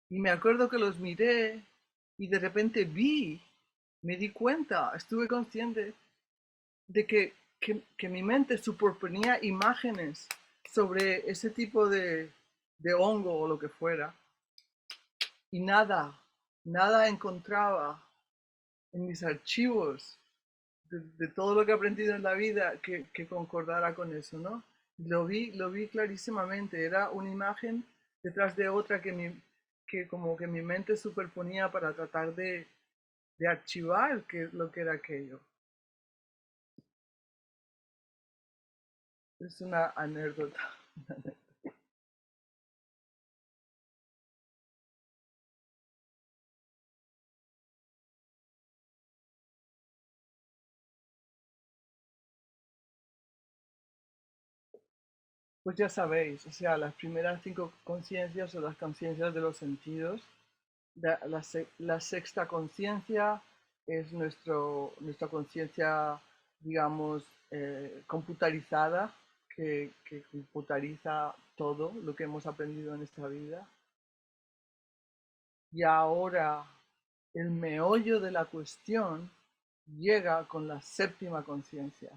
Y me acuerdo que los miré y de repente me di cuenta, estuve consciente de que mi mente superponía imágenes sobre ese tipo de hongo o lo que fuera. Y nada encontraba en mis archivos de todo lo que he aprendido en la vida que concordara con eso, ¿no? Lo vi clarísimamente, era una imagen detrás de otra que como que mi mente superponía para tratar de archivar lo que era aquello. Es una anécdota. Pues ya sabéis, o sea, las primeras cinco conciencias son las conciencias de los sentidos. La sexta conciencia es nuestra conciencia, digamos, computarizada, que computariza todo lo que hemos aprendido en esta vida. Y ahora el meollo de la cuestión llega con la séptima conciencia.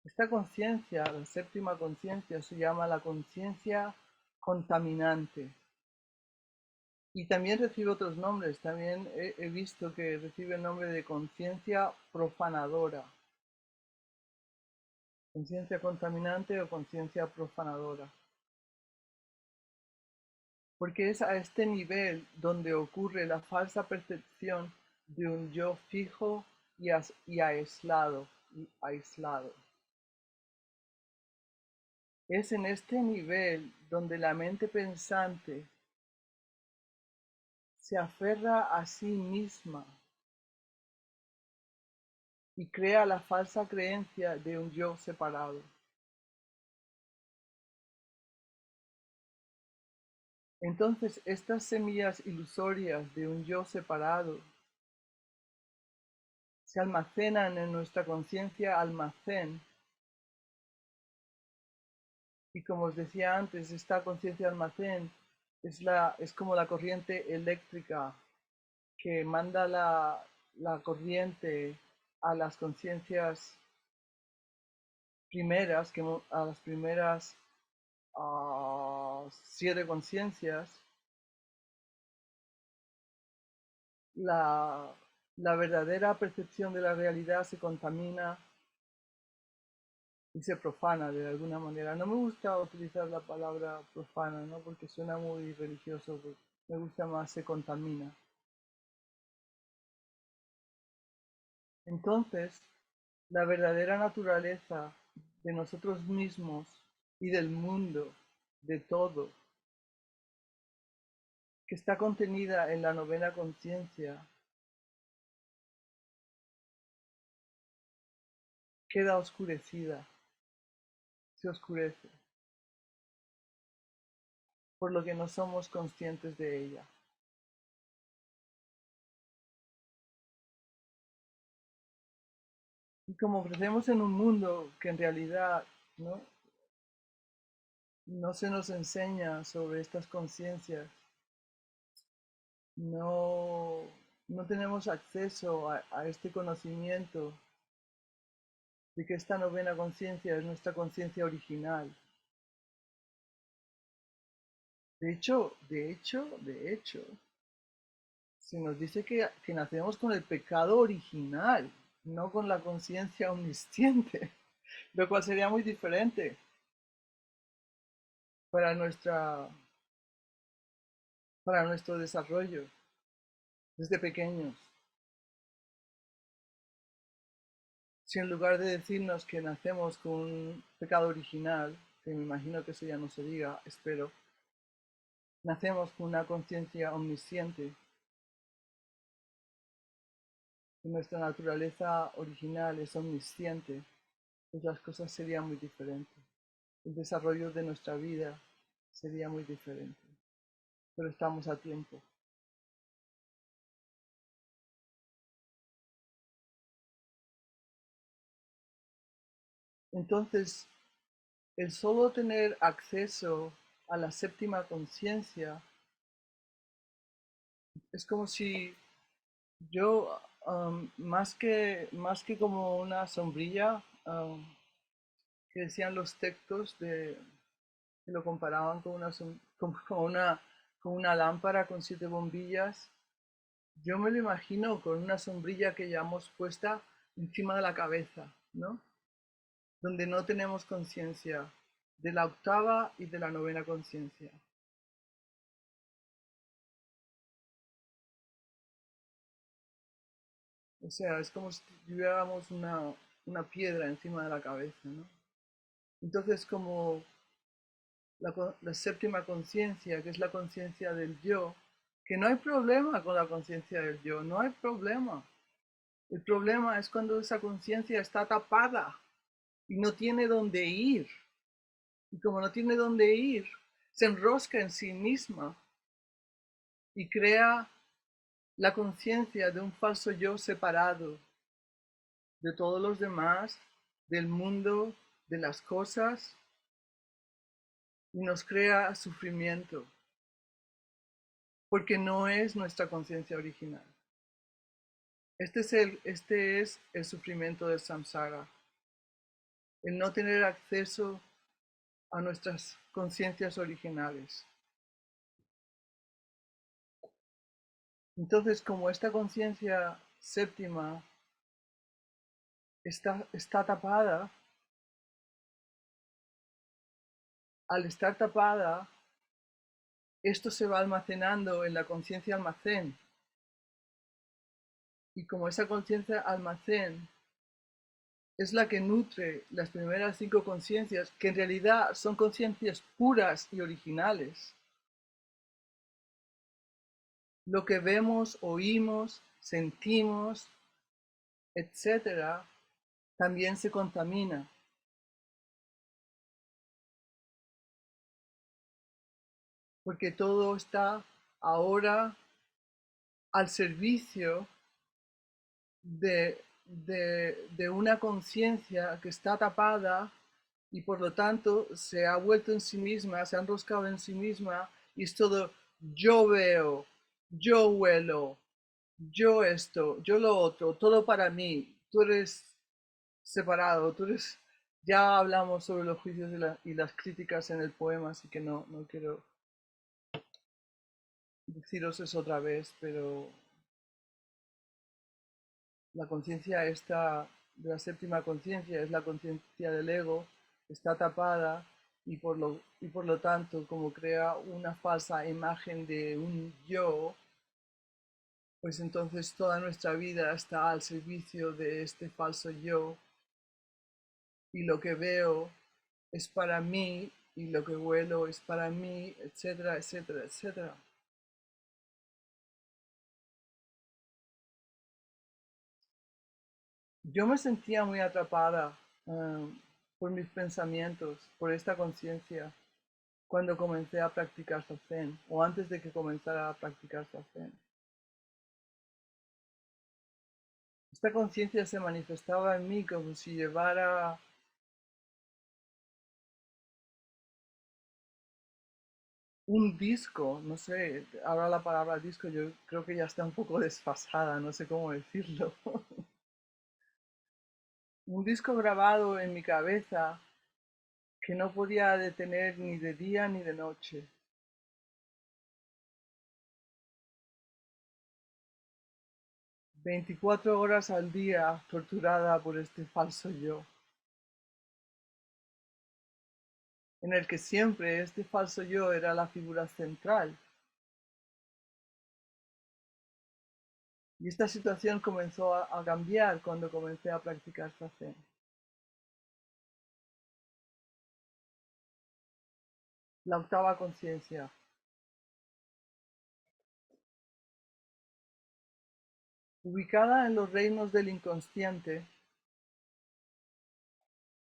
Esta conciencia, la séptima conciencia, se llama la conciencia contaminante. Y también recibe otros nombres. También he visto que recibe el nombre de conciencia profanadora. Conciencia contaminante o conciencia profanadora. Porque es a este nivel donde ocurre la falsa percepción de un yo fijo y aislado. Es en este nivel donde la mente pensante se aferra a sí misma y crea la falsa creencia de un yo separado. Entonces, estas semillas ilusorias de un yo separado se almacenan en nuestra conciencia almacén. Y como os decía antes, esta conciencia almacén es como la corriente eléctrica que manda la corriente a las conciencias primeras, a las primeras 7 conciencias. La, la verdadera percepción de la realidad se contamina y se profana de alguna manera. No me gusta utilizar la palabra profana, ¿no? Porque suena muy religioso. Me gusta más se contamina. Entonces, la verdadera naturaleza de nosotros mismos y del mundo, de todo, que está contenida en la novena conciencia, queda oscurecida, se oscurece, por lo que no somos conscientes de ella. Y como crecemos en un mundo que en realidad no, no se nos enseña sobre estas conciencias, no, no tenemos acceso a este conocimiento de que esta novena conciencia es nuestra conciencia original. De hecho, se nos dice que nacemos con el pecado original, no con la conciencia omnisciente, lo cual sería muy diferente para, para nuestro desarrollo desde pequeños. Si en lugar de decirnos que nacemos con un pecado original, que me imagino que eso ya no se diga, espero, nacemos con una conciencia omnisciente, que nuestra naturaleza original es omnisciente, pues las cosas serían muy diferentes. El desarrollo de nuestra vida sería muy diferente. Pero estamos a tiempo. Entonces, el solo tener acceso a la séptima conciencia es como si yo, más que como una sombrilla, que decían los textos que lo comparaban con con una lámpara con 7 bombillas, yo me lo imagino con una sombrilla que llevamos puesta encima de la cabeza, ¿no? Donde no tenemos conciencia de la octava y de la novena conciencia. O sea, es como si tuviéramos una piedra encima de la cabeza, ¿no? Entonces, como la séptima conciencia, que es la conciencia del yo, que no hay problema con la conciencia del yo, no hay problema. El problema es cuando esa conciencia está tapada y no tiene dónde ir. Y como no tiene dónde ir, se enrosca en sí misma y crea la conciencia de un falso yo separado de todos los demás, del mundo, de las cosas, y nos crea sufrimiento, porque no es nuestra conciencia original. Este es el sufrimiento del samsara, el no tener acceso a nuestras conciencias originales. Entonces, como esta conciencia séptima está tapada, al estar tapada, esto se va almacenando en la conciencia almacén. Y como esa conciencia almacén es la que nutre las primeras 5 conciencias, que en realidad son conciencias puras y originales, lo que vemos, oímos, sentimos, etcétera, también se contamina. Porque todo está ahora al servicio de una conciencia que está tapada y por lo tanto se ha vuelto en sí misma, se ha enroscado en sí misma y es todo yo veo, yo huelo, yo esto, yo lo otro, todo para mí, tú eres separado, tú eres... Ya hablamos sobre los juicios y las críticas en el poema, así que no quiero deciros eso otra vez, pero la conciencia esta de la séptima conciencia es la conciencia del ego, está tapada y por lo tanto, como crea una falsa imagen de un yo, pues entonces toda nuestra vida está al servicio de este falso yo y lo que veo es para mí y lo que huelo es para mí, etcétera, etcétera, etcétera. Yo me sentía muy atrapada por mis pensamientos, por esta conciencia, cuando comencé a practicar Zazen, o antes de que comenzara a practicar Zazen. Esta conciencia se manifestaba en mí como si llevara un disco, no sé, ahora la palabra disco yo creo que ya está un poco desfasada, no sé cómo decirlo. Un disco grabado en mi cabeza que no podía detener ni de día ni de noche. 24 horas al día torturada por este falso yo, en el que siempre este falso yo era la figura central. Y esta situación comenzó a cambiar cuando comencé a practicar Zazen. La octava conciencia, ubicada en los reinos del inconsciente,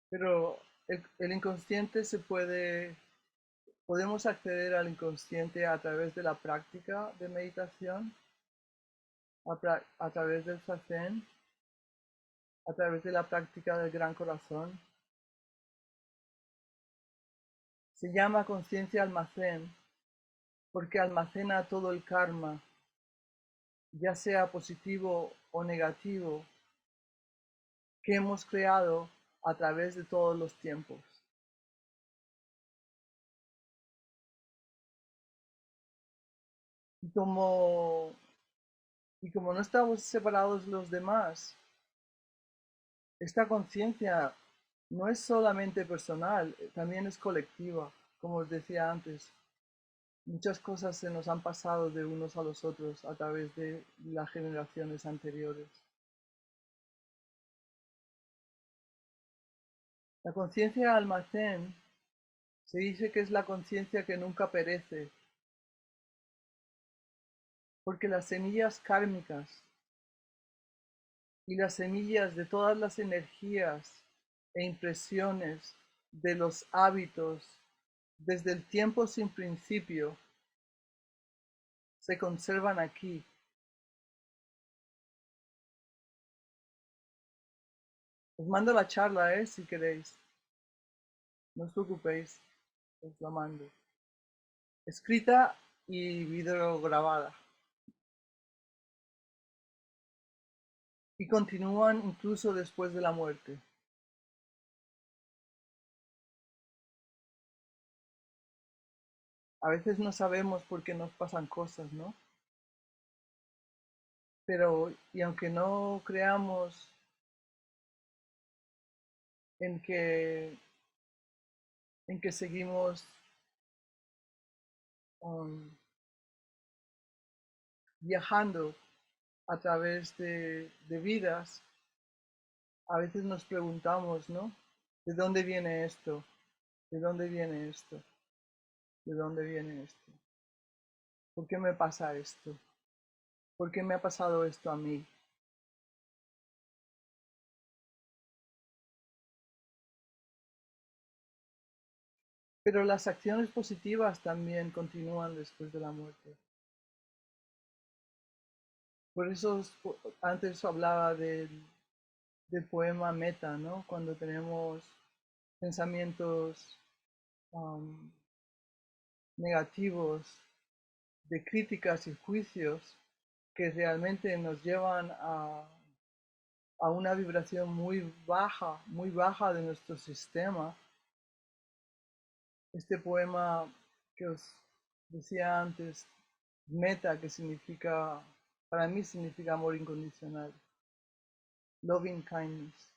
pero el inconsciente podemos acceder al inconsciente a través de la práctica de meditación, a través del Zazen, a través de la práctica del gran corazón. Se llama conciencia almacén porque almacena todo el karma, ya sea positivo o negativo, que hemos creado a través de todos los tiempos. Y como, y como no estamos separados de los demás, esta conciencia no es solamente personal, también es colectiva, como os decía antes. Muchas cosas se nos han pasado de unos a los otros a través de las generaciones anteriores. La conciencia almacén se dice que es la conciencia que nunca perece, porque las semillas kármicas y las semillas de todas las energías e impresiones de los hábitos desde el tiempo sin principio se conservan aquí. Os mando la charla, si queréis. No os preocupéis, os la mando. Escrita y videograbada. Y continúan incluso después de la muerte. A veces no sabemos por qué nos pasan cosas, ¿no? Pero, y aunque no creamos en que, en que seguimos um, viajando a través de vidas, a veces nos preguntamos, ¿no? ¿De dónde viene esto? ¿De dónde viene esto? ¿De dónde viene esto? ¿Por qué me pasa esto? ¿Por qué me ha pasado esto a mí? Pero las acciones positivas también continúan después de la muerte. Por eso antes hablaba del poema Meta, ¿no? Cuando tenemos pensamientos negativos, de críticas y juicios que realmente nos llevan a una vibración muy baja de nuestro sistema. Este poema que os decía antes, Meta, que significa, para mí significa amor incondicional, loving kindness.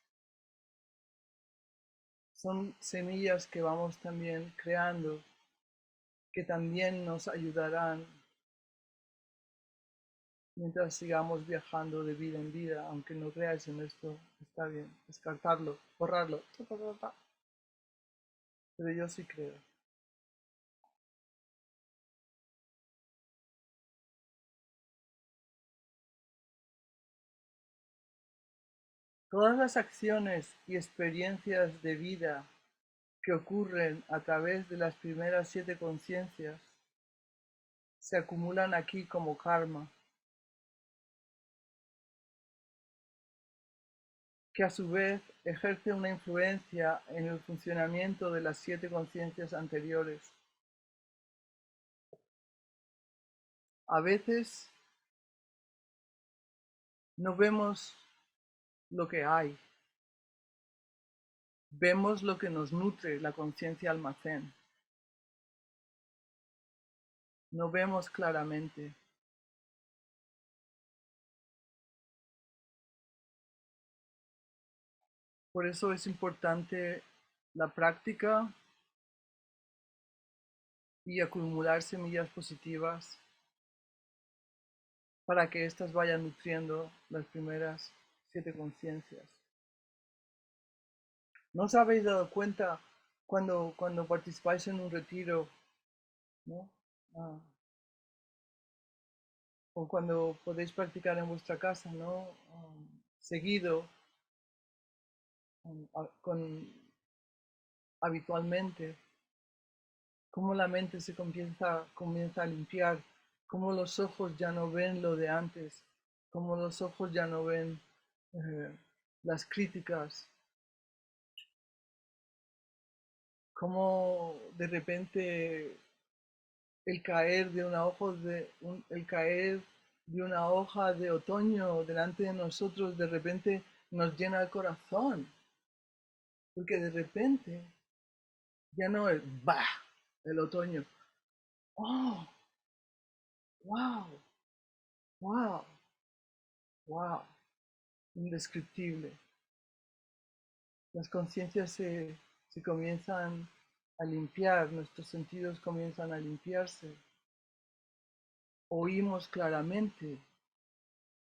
Son semillas que vamos también creando, que también nos ayudarán mientras sigamos viajando de vida en vida. Aunque no creáis en esto, está bien, descartarlo, borrarlo, pero yo sí creo. Todas las acciones y experiencias de vida que ocurren a través de las primeras 7 conciencias se acumulan aquí como karma, que a su vez ejerce una influencia en el funcionamiento de las 7 conciencias anteriores. A veces no vemos lo que hay, vemos lo que nos nutre la conciencia almacén. No vemos claramente. Por eso es importante la práctica y acumular semillas positivas para que éstas vayan nutriendo las primeras 7 conciencias. ¿No os habéis dado cuenta cuando participáis en un retiro, ¿no? O cuando podéis practicar en vuestra casa, ¿no? Seguido, habitualmente, cómo la mente se comienza a limpiar, cómo los ojos ya no ven lo de antes, cómo los ojos ya no ven las críticas, cómo de repente el caer de una hoja de otoño delante de nosotros de repente nos llena el corazón, porque de repente ya no es bah, el otoño. Oh, wow, wow, wow, indescriptible. Las conciencias se comienzan a limpiar, nuestros sentidos comienzan a limpiarse. Oímos claramente.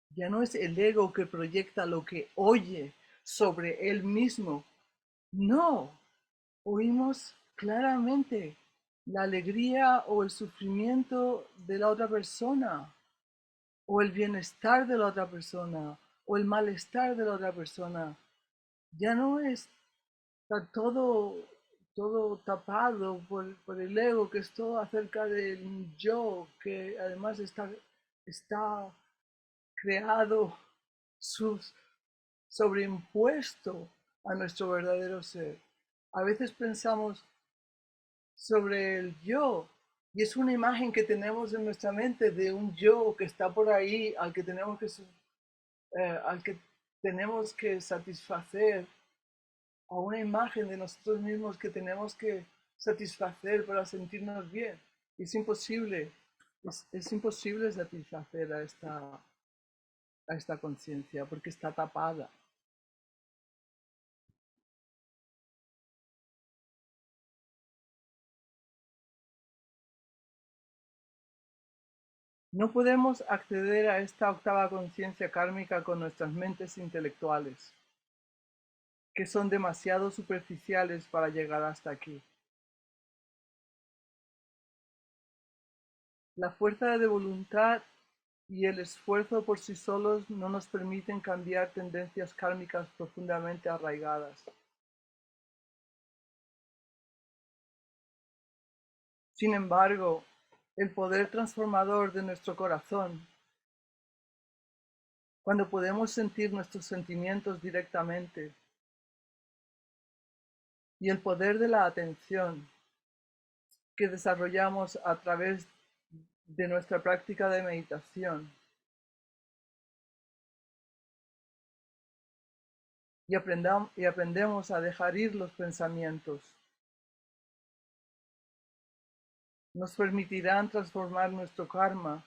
Ya no es el ego que proyecta lo que oye sobre él mismo. No, oímos claramente la alegría o el sufrimiento de la otra persona, o el bienestar de la otra persona, o el malestar de la otra persona. Ya no está todo tapado por el ego, que es todo acerca del yo, que además está creado, sobreimpuesto a nuestro verdadero ser. A veces pensamos sobre el yo y es una imagen que tenemos en nuestra mente de un yo que está por ahí al que tenemos que satisfacer, a una imagen de nosotros mismos que tenemos que satisfacer para sentirnos bien. Y es imposible, es imposible satisfacer a esta conciencia porque está tapada. No podemos acceder a esta octava conciencia kármica con nuestras mentes intelectuales, que son demasiado superficiales para llegar hasta aquí. La fuerza de voluntad y el esfuerzo por sí solos no nos permiten cambiar tendencias kármicas profundamente arraigadas. Sin embargo, el poder transformador de nuestro corazón, cuando podemos sentir nuestros sentimientos directamente, y el poder de la atención que desarrollamos a través de nuestra práctica de meditación, y aprendemos a dejar ir los pensamientos, nos permitirán transformar nuestro karma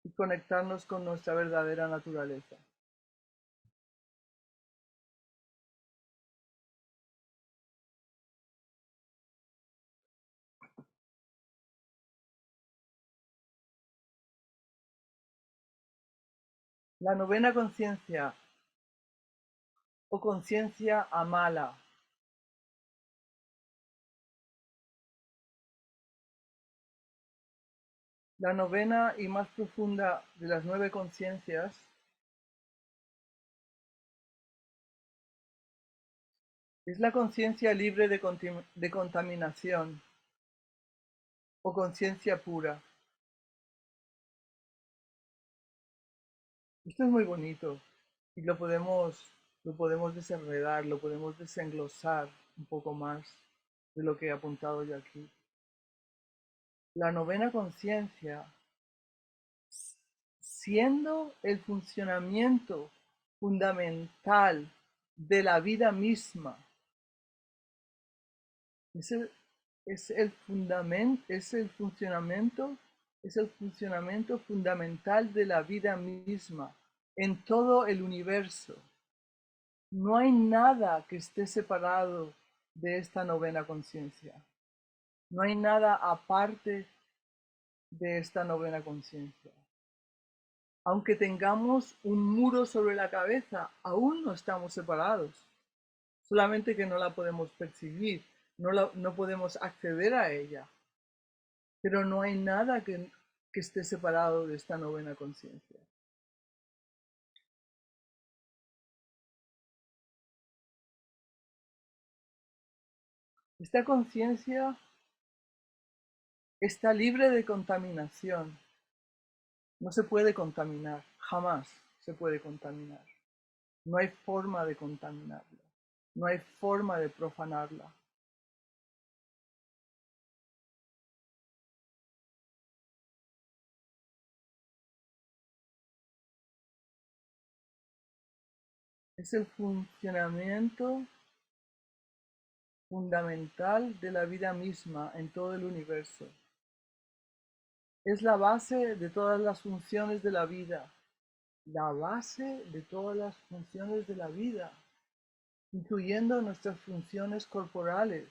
y conectarnos con nuestra verdadera naturaleza. La novena conciencia o conciencia amala. La novena y más profunda de las 9 conciencias es la conciencia libre de contaminación o conciencia pura. Esto es muy bonito y lo podemos desenredar, lo podemos desenglosar un poco más de lo que he apuntado yo aquí. La novena conciencia, siendo el funcionamiento fundamental de la vida misma, es el, es el funcionamiento fundamental de la vida misma en todo el universo. No hay nada que esté separado de esta novena conciencia. No hay nada aparte de esta novena conciencia. Aunque tengamos un muro sobre la cabeza, aún no estamos separados. Solamente que no la podemos percibir, no podemos acceder a ella. Pero no hay nada que esté separado de esta novena conciencia. Esta conciencia está libre de contaminación. No se puede contaminar, jamás se puede contaminar. No hay forma de contaminarla, no hay forma de profanarla. Es el funcionamiento fundamental de la vida misma en todo el universo. Es la base de todas las funciones de la vida. La base de todas las funciones de la vida, incluyendo nuestras funciones corporales,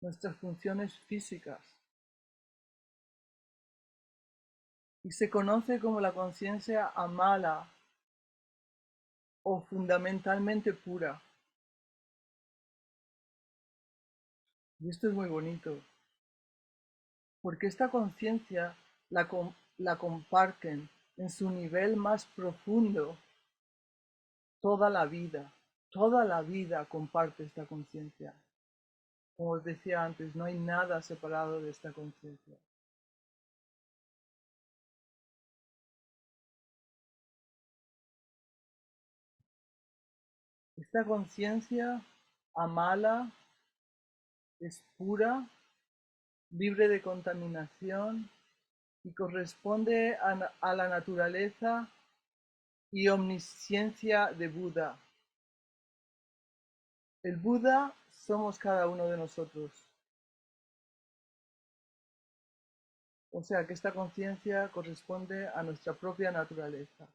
nuestras funciones físicas. Y se conoce como la conciencia amala o fundamentalmente pura. Y esto es muy bonito, porque esta conciencia la comparten en su nivel más profundo toda la vida comparte esta conciencia. Como os decía antes, no hay nada separado de esta conciencia. Esta conciencia amala es pura, libre de contaminación y corresponde a la naturaleza y omnisciencia de Buda. El Buda somos cada uno de nosotros. O sea que esta conciencia corresponde a nuestra propia naturaleza,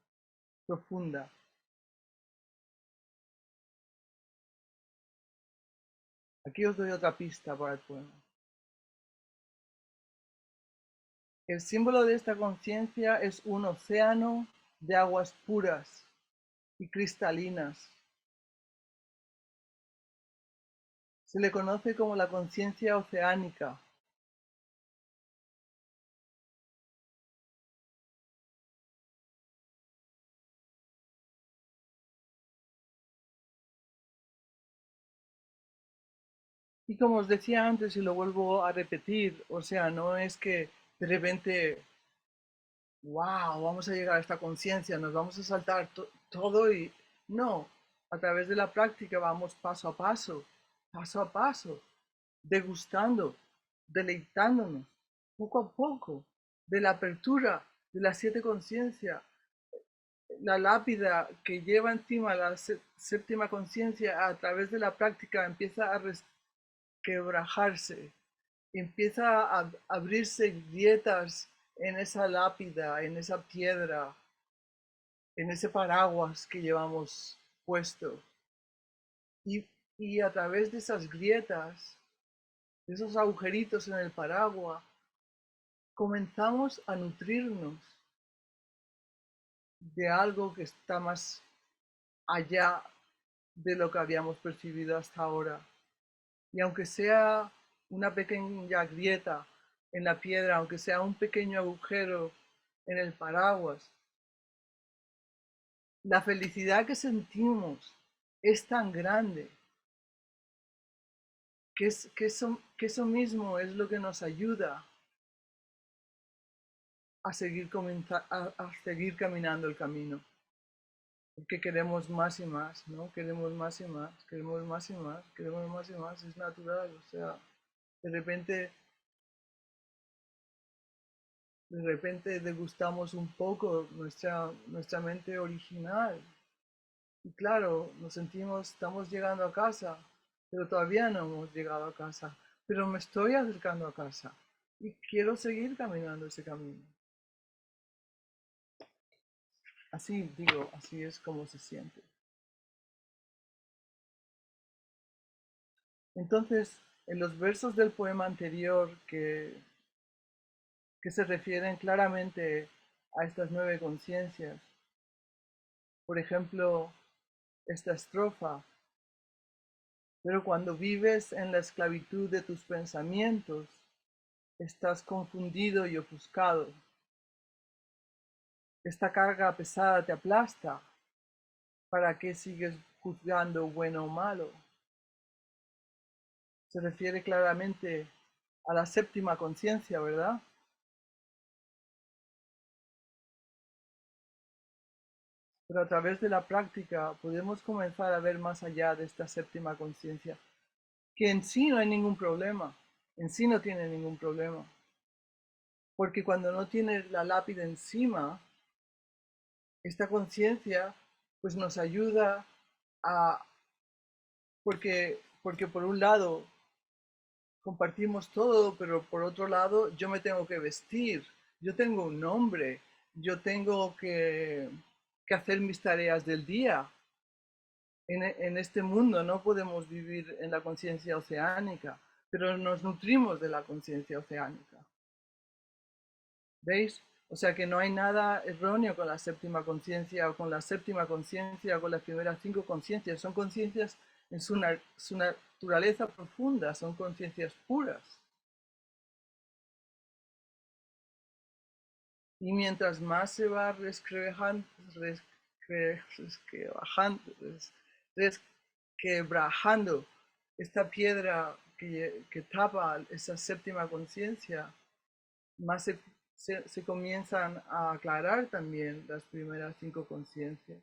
profunda. Aquí os doy otra pista para el poema. El símbolo de esta conciencia es un océano de aguas puras y cristalinas. Se le conoce como la conciencia oceánica. Y como os decía antes y lo vuelvo a repetir, o sea, no es que de repente, wow, vamos a llegar a esta conciencia, nos vamos a saltar todo y no, a través de la práctica vamos paso a paso, degustando, deleitándonos, poco a poco, de la apertura de las siete conciencias, la lápida que lleva encima la séptima conciencia a través de la práctica empieza a resquebrajarse, empieza a abrirse grietas en esa lápida, en esa piedra, en ese paraguas que llevamos puesto. Y a través de esas grietas, de esos agujeritos en el paraguas, comenzamos a nutrirnos de algo que está más allá de lo que habíamos percibido hasta ahora. Y aunque sea una pequeña grieta en la piedra, aunque sea un pequeño agujero en el paraguas, la felicidad que sentimos es tan grande que eso mismo es lo que nos ayuda a seguir, a seguir caminando el camino. Porque queremos más y más, ¿no? Queremos más y más, queremos más y más, queremos más y más, es natural, o sea, de repente, de repente degustamos un poco nuestra mente original. Y claro, nos sentimos, estamos llegando a casa, pero todavía no hemos llegado a casa, pero me estoy acercando a casa y quiero seguir caminando ese camino. Así digo, así es como se siente. Entonces, en los versos del poema anterior que se refieren claramente a estas nueve conciencias, por ejemplo, esta estrofa, pero cuando vives en la esclavitud de tus pensamientos, estás confundido y ofuscado. Esta carga pesada te aplasta. ¿Para qué sigues juzgando bueno o malo? Se refiere claramente a la séptima conciencia, ¿verdad? Pero a través de la práctica podemos comenzar a ver más allá de esta séptima conciencia, que en sí no hay ningún problema, en sí no tiene ningún problema, porque cuando no tiene la lápida encima, esta conciencia pues nos ayuda a, porque por un lado compartimos todo, pero por otro lado yo me tengo que vestir, yo tengo un nombre, yo tengo que hacer mis tareas del día. En este mundo no podemos vivir en la conciencia oceánica, pero nos nutrimos de la conciencia oceánica. ¿Veis? O sea que no hay nada erróneo con la séptima conciencia o con la séptima conciencia o con las primeras cinco conciencias. Son conciencias en su naturaleza profunda, son conciencias puras. Y mientras más se va resquebrajando esta piedra que tapa esa séptima conciencia, más se comienzan a aclarar también las primeras cinco conciencias.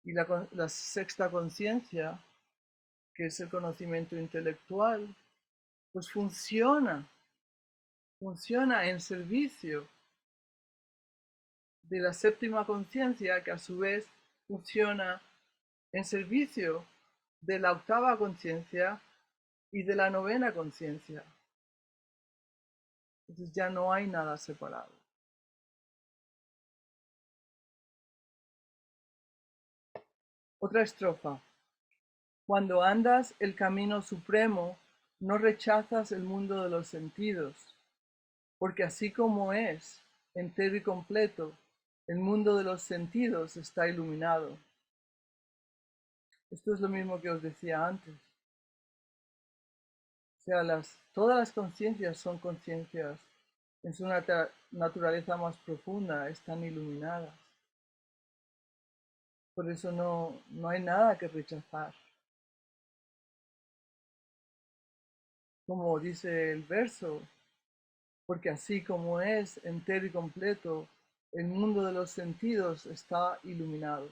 Y la sexta conciencia, que es el conocimiento intelectual, pues funciona en servicio de la séptima conciencia, que a su vez funciona en servicio de la octava conciencia y de la novena conciencia. Entonces ya no hay nada separado. Otra estrofa. Cuando andas el camino supremo, no rechazas el mundo de los sentidos, porque así como es, entero y completo, el mundo de los sentidos está iluminado. Esto es lo mismo que os decía antes. O sea, todas las conciencias son conciencias en su naturaleza más profunda, están iluminadas. Por eso no hay nada que rechazar. como dice el verso, porque así como es entero y completo, el mundo de los sentidos está iluminado.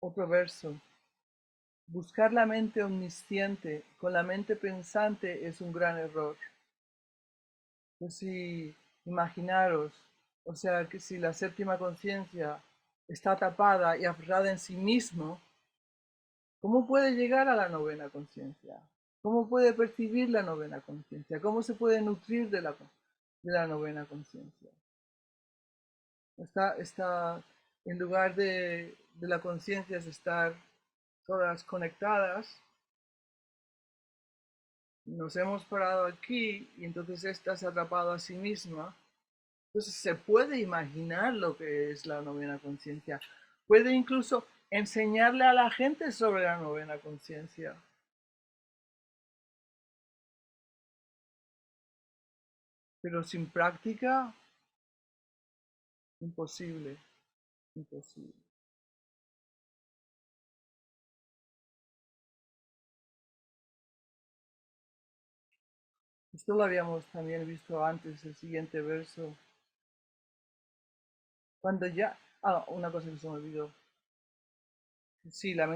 Otro verso. Buscar la mente omnisciente con la mente pensante es un gran error. Pues si imaginaros, o sea, que si la séptima conciencia está tapada y aferrada en sí mismo, ¿cómo puede llegar a la novena conciencia? ¿Cómo puede percibir la novena conciencia? ¿Cómo se puede nutrir de la novena conciencia? Está, en lugar de la conciencia es estar todas conectadas, nos hemos parado aquí y entonces esta se ha atrapado a sí misma. Entonces se puede imaginar lo que es la novena conciencia. Puede incluso enseñarle a la gente sobre la novena conciencia. Pero sin práctica, imposible, imposible. Esto lo habíamos también visto antes, el siguiente verso. Cuando ya... Ah, una cosa que se me olvidó. Sí, la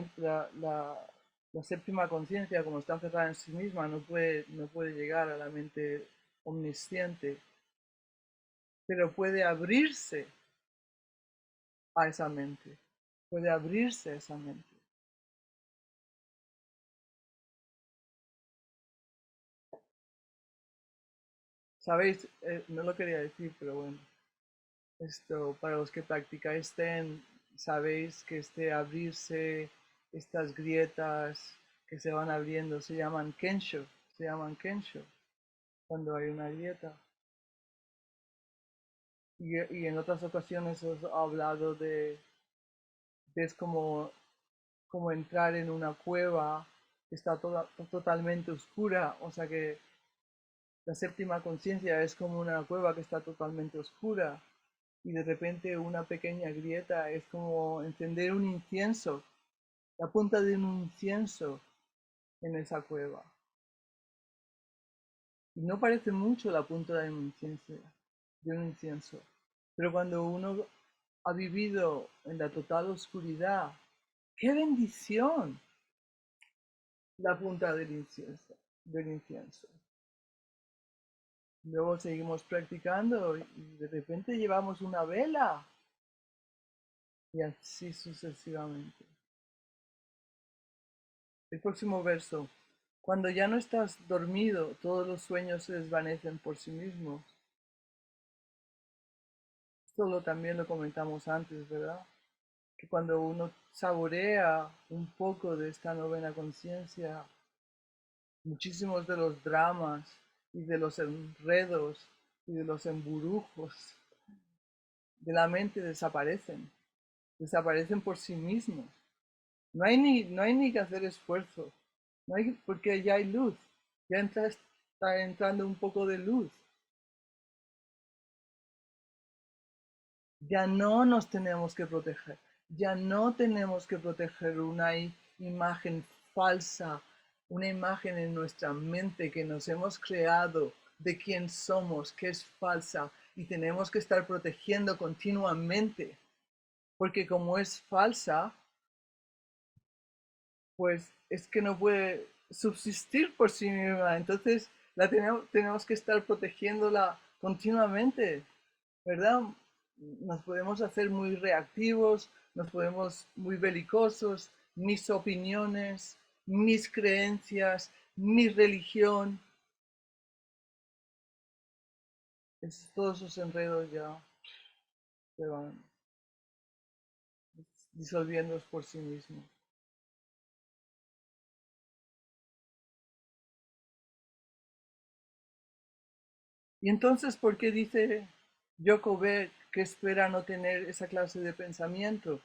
séptima conciencia, como está cerrada en sí misma, no puede llegar a la mente omnisciente, pero puede abrirse a esa mente, puede abrirse a esa mente. Sabéis, no lo quería decir, pero bueno, esto para los que practicáis Zen, sabéis que este abrirse, estas grietas que se van abriendo, se llaman Kensho, cuando hay una grieta. Y en otras ocasiones os he hablado de es como entrar en una cueva que está totalmente oscura, o sea que la séptima conciencia es como una cueva que está totalmente oscura y de repente una pequeña grieta es como encender un incienso, la punta de un incienso en esa cueva. Y no parece mucho la punta de un incienso, pero cuando uno ha vivido en la total oscuridad, ¡qué bendición! La punta del incienso. Luego seguimos practicando y de repente llevamos una vela y así sucesivamente. El próximo verso. Cuando ya no estás dormido, todos los sueños se desvanecen por sí mismos. Esto también lo comentamos antes, ¿verdad? Que cuando uno saborea un poco de esta novena conciencia, muchísimos de los dramas y de los enredos y de los emburujos de la mente desaparecen por sí mismos. No hay ni que hacer esfuerzo, porque ya hay luz, está entrando un poco de luz. Ya no nos tenemos que proteger, ya no tenemos que proteger una imagen falsa, una imagen en nuestra mente que nos hemos creado de quién somos, que es falsa, y tenemos que estar protegiendo continuamente, porque como es falsa, pues es que no puede subsistir por sí misma. Entonces tenemos que estar protegiéndola continuamente, ¿verdad? Nos podemos hacer muy reactivos, nos podemos muy belicosos, mis opiniones, mis creencias, mi religión, todos esos enredos ya se van disolviendo por sí mismos. Y entonces, ¿por qué dice Jokobet que espera no tener esa clase de pensamiento?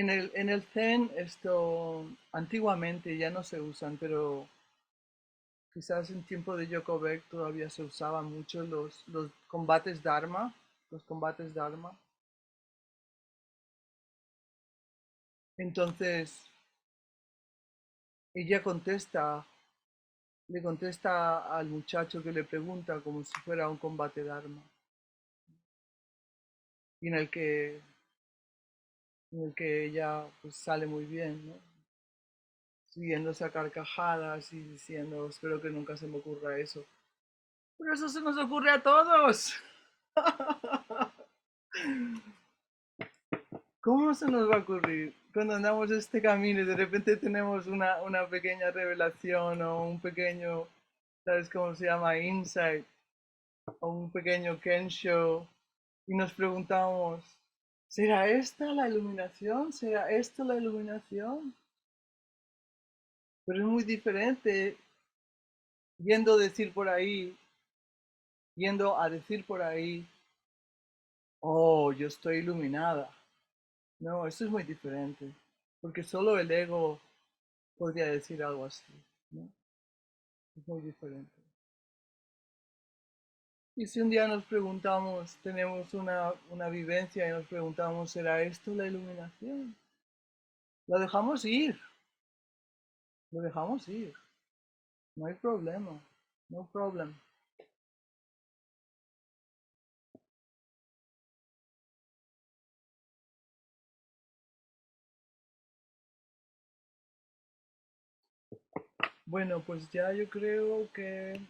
en el Zen esto antiguamente ya no se usan, pero quizás en tiempo de Jokovic todavía se usaban mucho los combates Dharma, los combates Dharma. Entonces, ella le contesta al muchacho que le pregunta como si fuera un combate Dharma, y en el que ella pues, sale muy bien, ¿no? Siguiéndose a carcajadas y diciendo, espero que nunca se me ocurra eso. Pero eso se nos ocurre a todos. ¿Cómo se nos va a ocurrir cuando andamos este camino y de repente tenemos una pequeña revelación o un pequeño, ¿sabes cómo se llama? Insight o un pequeño Kensho y nos preguntamos, ¿será esta la iluminación? ¿Será esto la iluminación? Pero es muy diferente yendo a decir por ahí, oh, yo estoy iluminada. No, eso es muy diferente, porque solo el ego podría decir algo así, ¿no? Es muy diferente. Y si un día nos preguntamos, tenemos una vivencia y nos preguntamos, ¿será esto la iluminación? Lo dejamos ir, lo dejamos ir, no hay problema, no problem. Bueno, pues ya yo creo que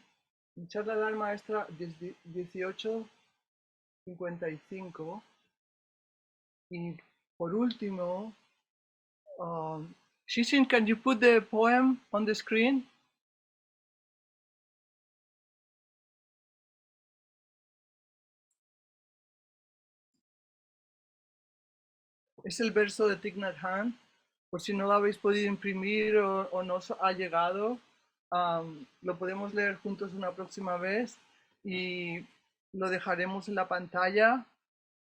mi charla de maestra 18:55 y por último, Shishin, can you put the poem on the screen? Es el verso de Thich Nhat Hanh. Por si no lo habéis podido imprimir o no os ha llegado, lo podemos leer juntos una próxima vez y lo dejaremos en la pantalla.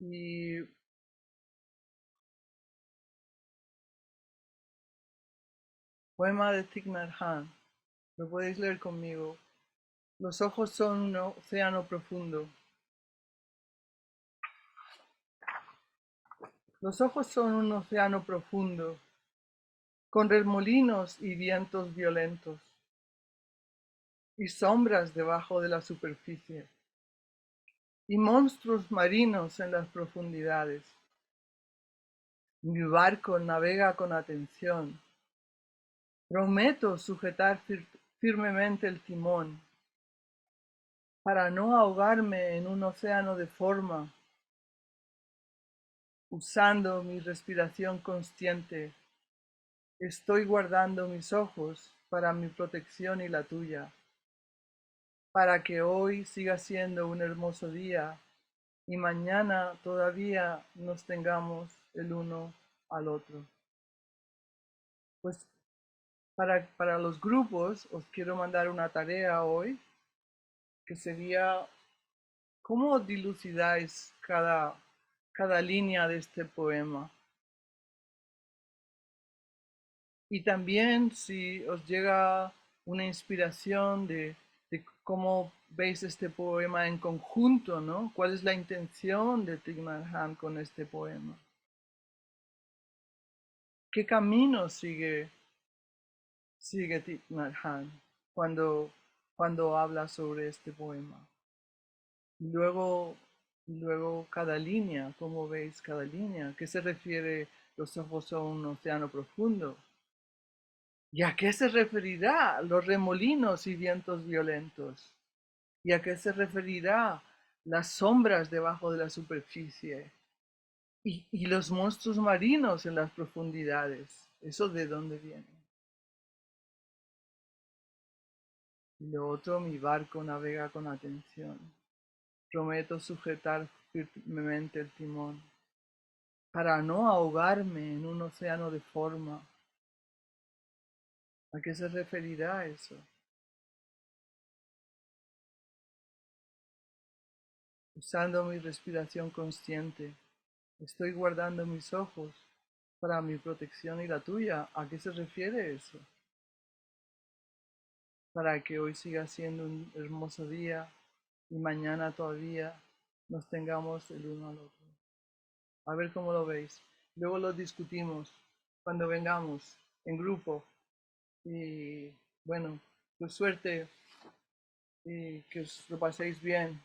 Y poema de Thich Nhat Hanh, lo podéis leer conmigo. Los ojos son un océano profundo. Los ojos son un océano profundo, con remolinos y vientos violentos, y sombras debajo de la superficie, y monstruos marinos en las profundidades. Mi barco navega con atención. Prometo sujetar firmemente el timón para no ahogarme en un océano de forma, usando mi respiración consciente. Estoy guardando mis ojos para mi protección y la tuya, para que hoy siga siendo un hermoso día y mañana todavía nos tengamos el uno al otro. Pues para los grupos os quiero mandar una tarea hoy, que sería cómo dilucidáis cada línea de este poema. Y también si os llega una inspiración de cómo veis este poema en conjunto, ¿no? ¿Cuál es la intención de Thich Nhat Hanh con este poema? ¿Qué camino sigue Thich Nhat Hanh cuando habla sobre este poema? Y luego cada línea, ¿cómo veis cada línea? ¿Qué se refiere los ojos son un océano profundo? ¿Y a qué se referirá los remolinos y vientos violentos? ¿Y a qué se referirá las sombras debajo de la superficie? ¿Y los monstruos marinos en las profundidades? ¿Eso de dónde viene? Y lo otro, mi barco navega con atención. Prometo sujetar firmemente el timón para no ahogarme en un océano de forma. ¿A qué se referirá eso? Usando mi respiración consciente, estoy guardando mis ojos para mi protección y la tuya. ¿A qué se refiere eso? Para que hoy siga siendo un hermoso día y mañana todavía nos tengamos el uno al otro. A ver cómo lo veis. Luego lo discutimos cuando vengamos en grupo. Y bueno, pues suerte y que os lo paséis bien.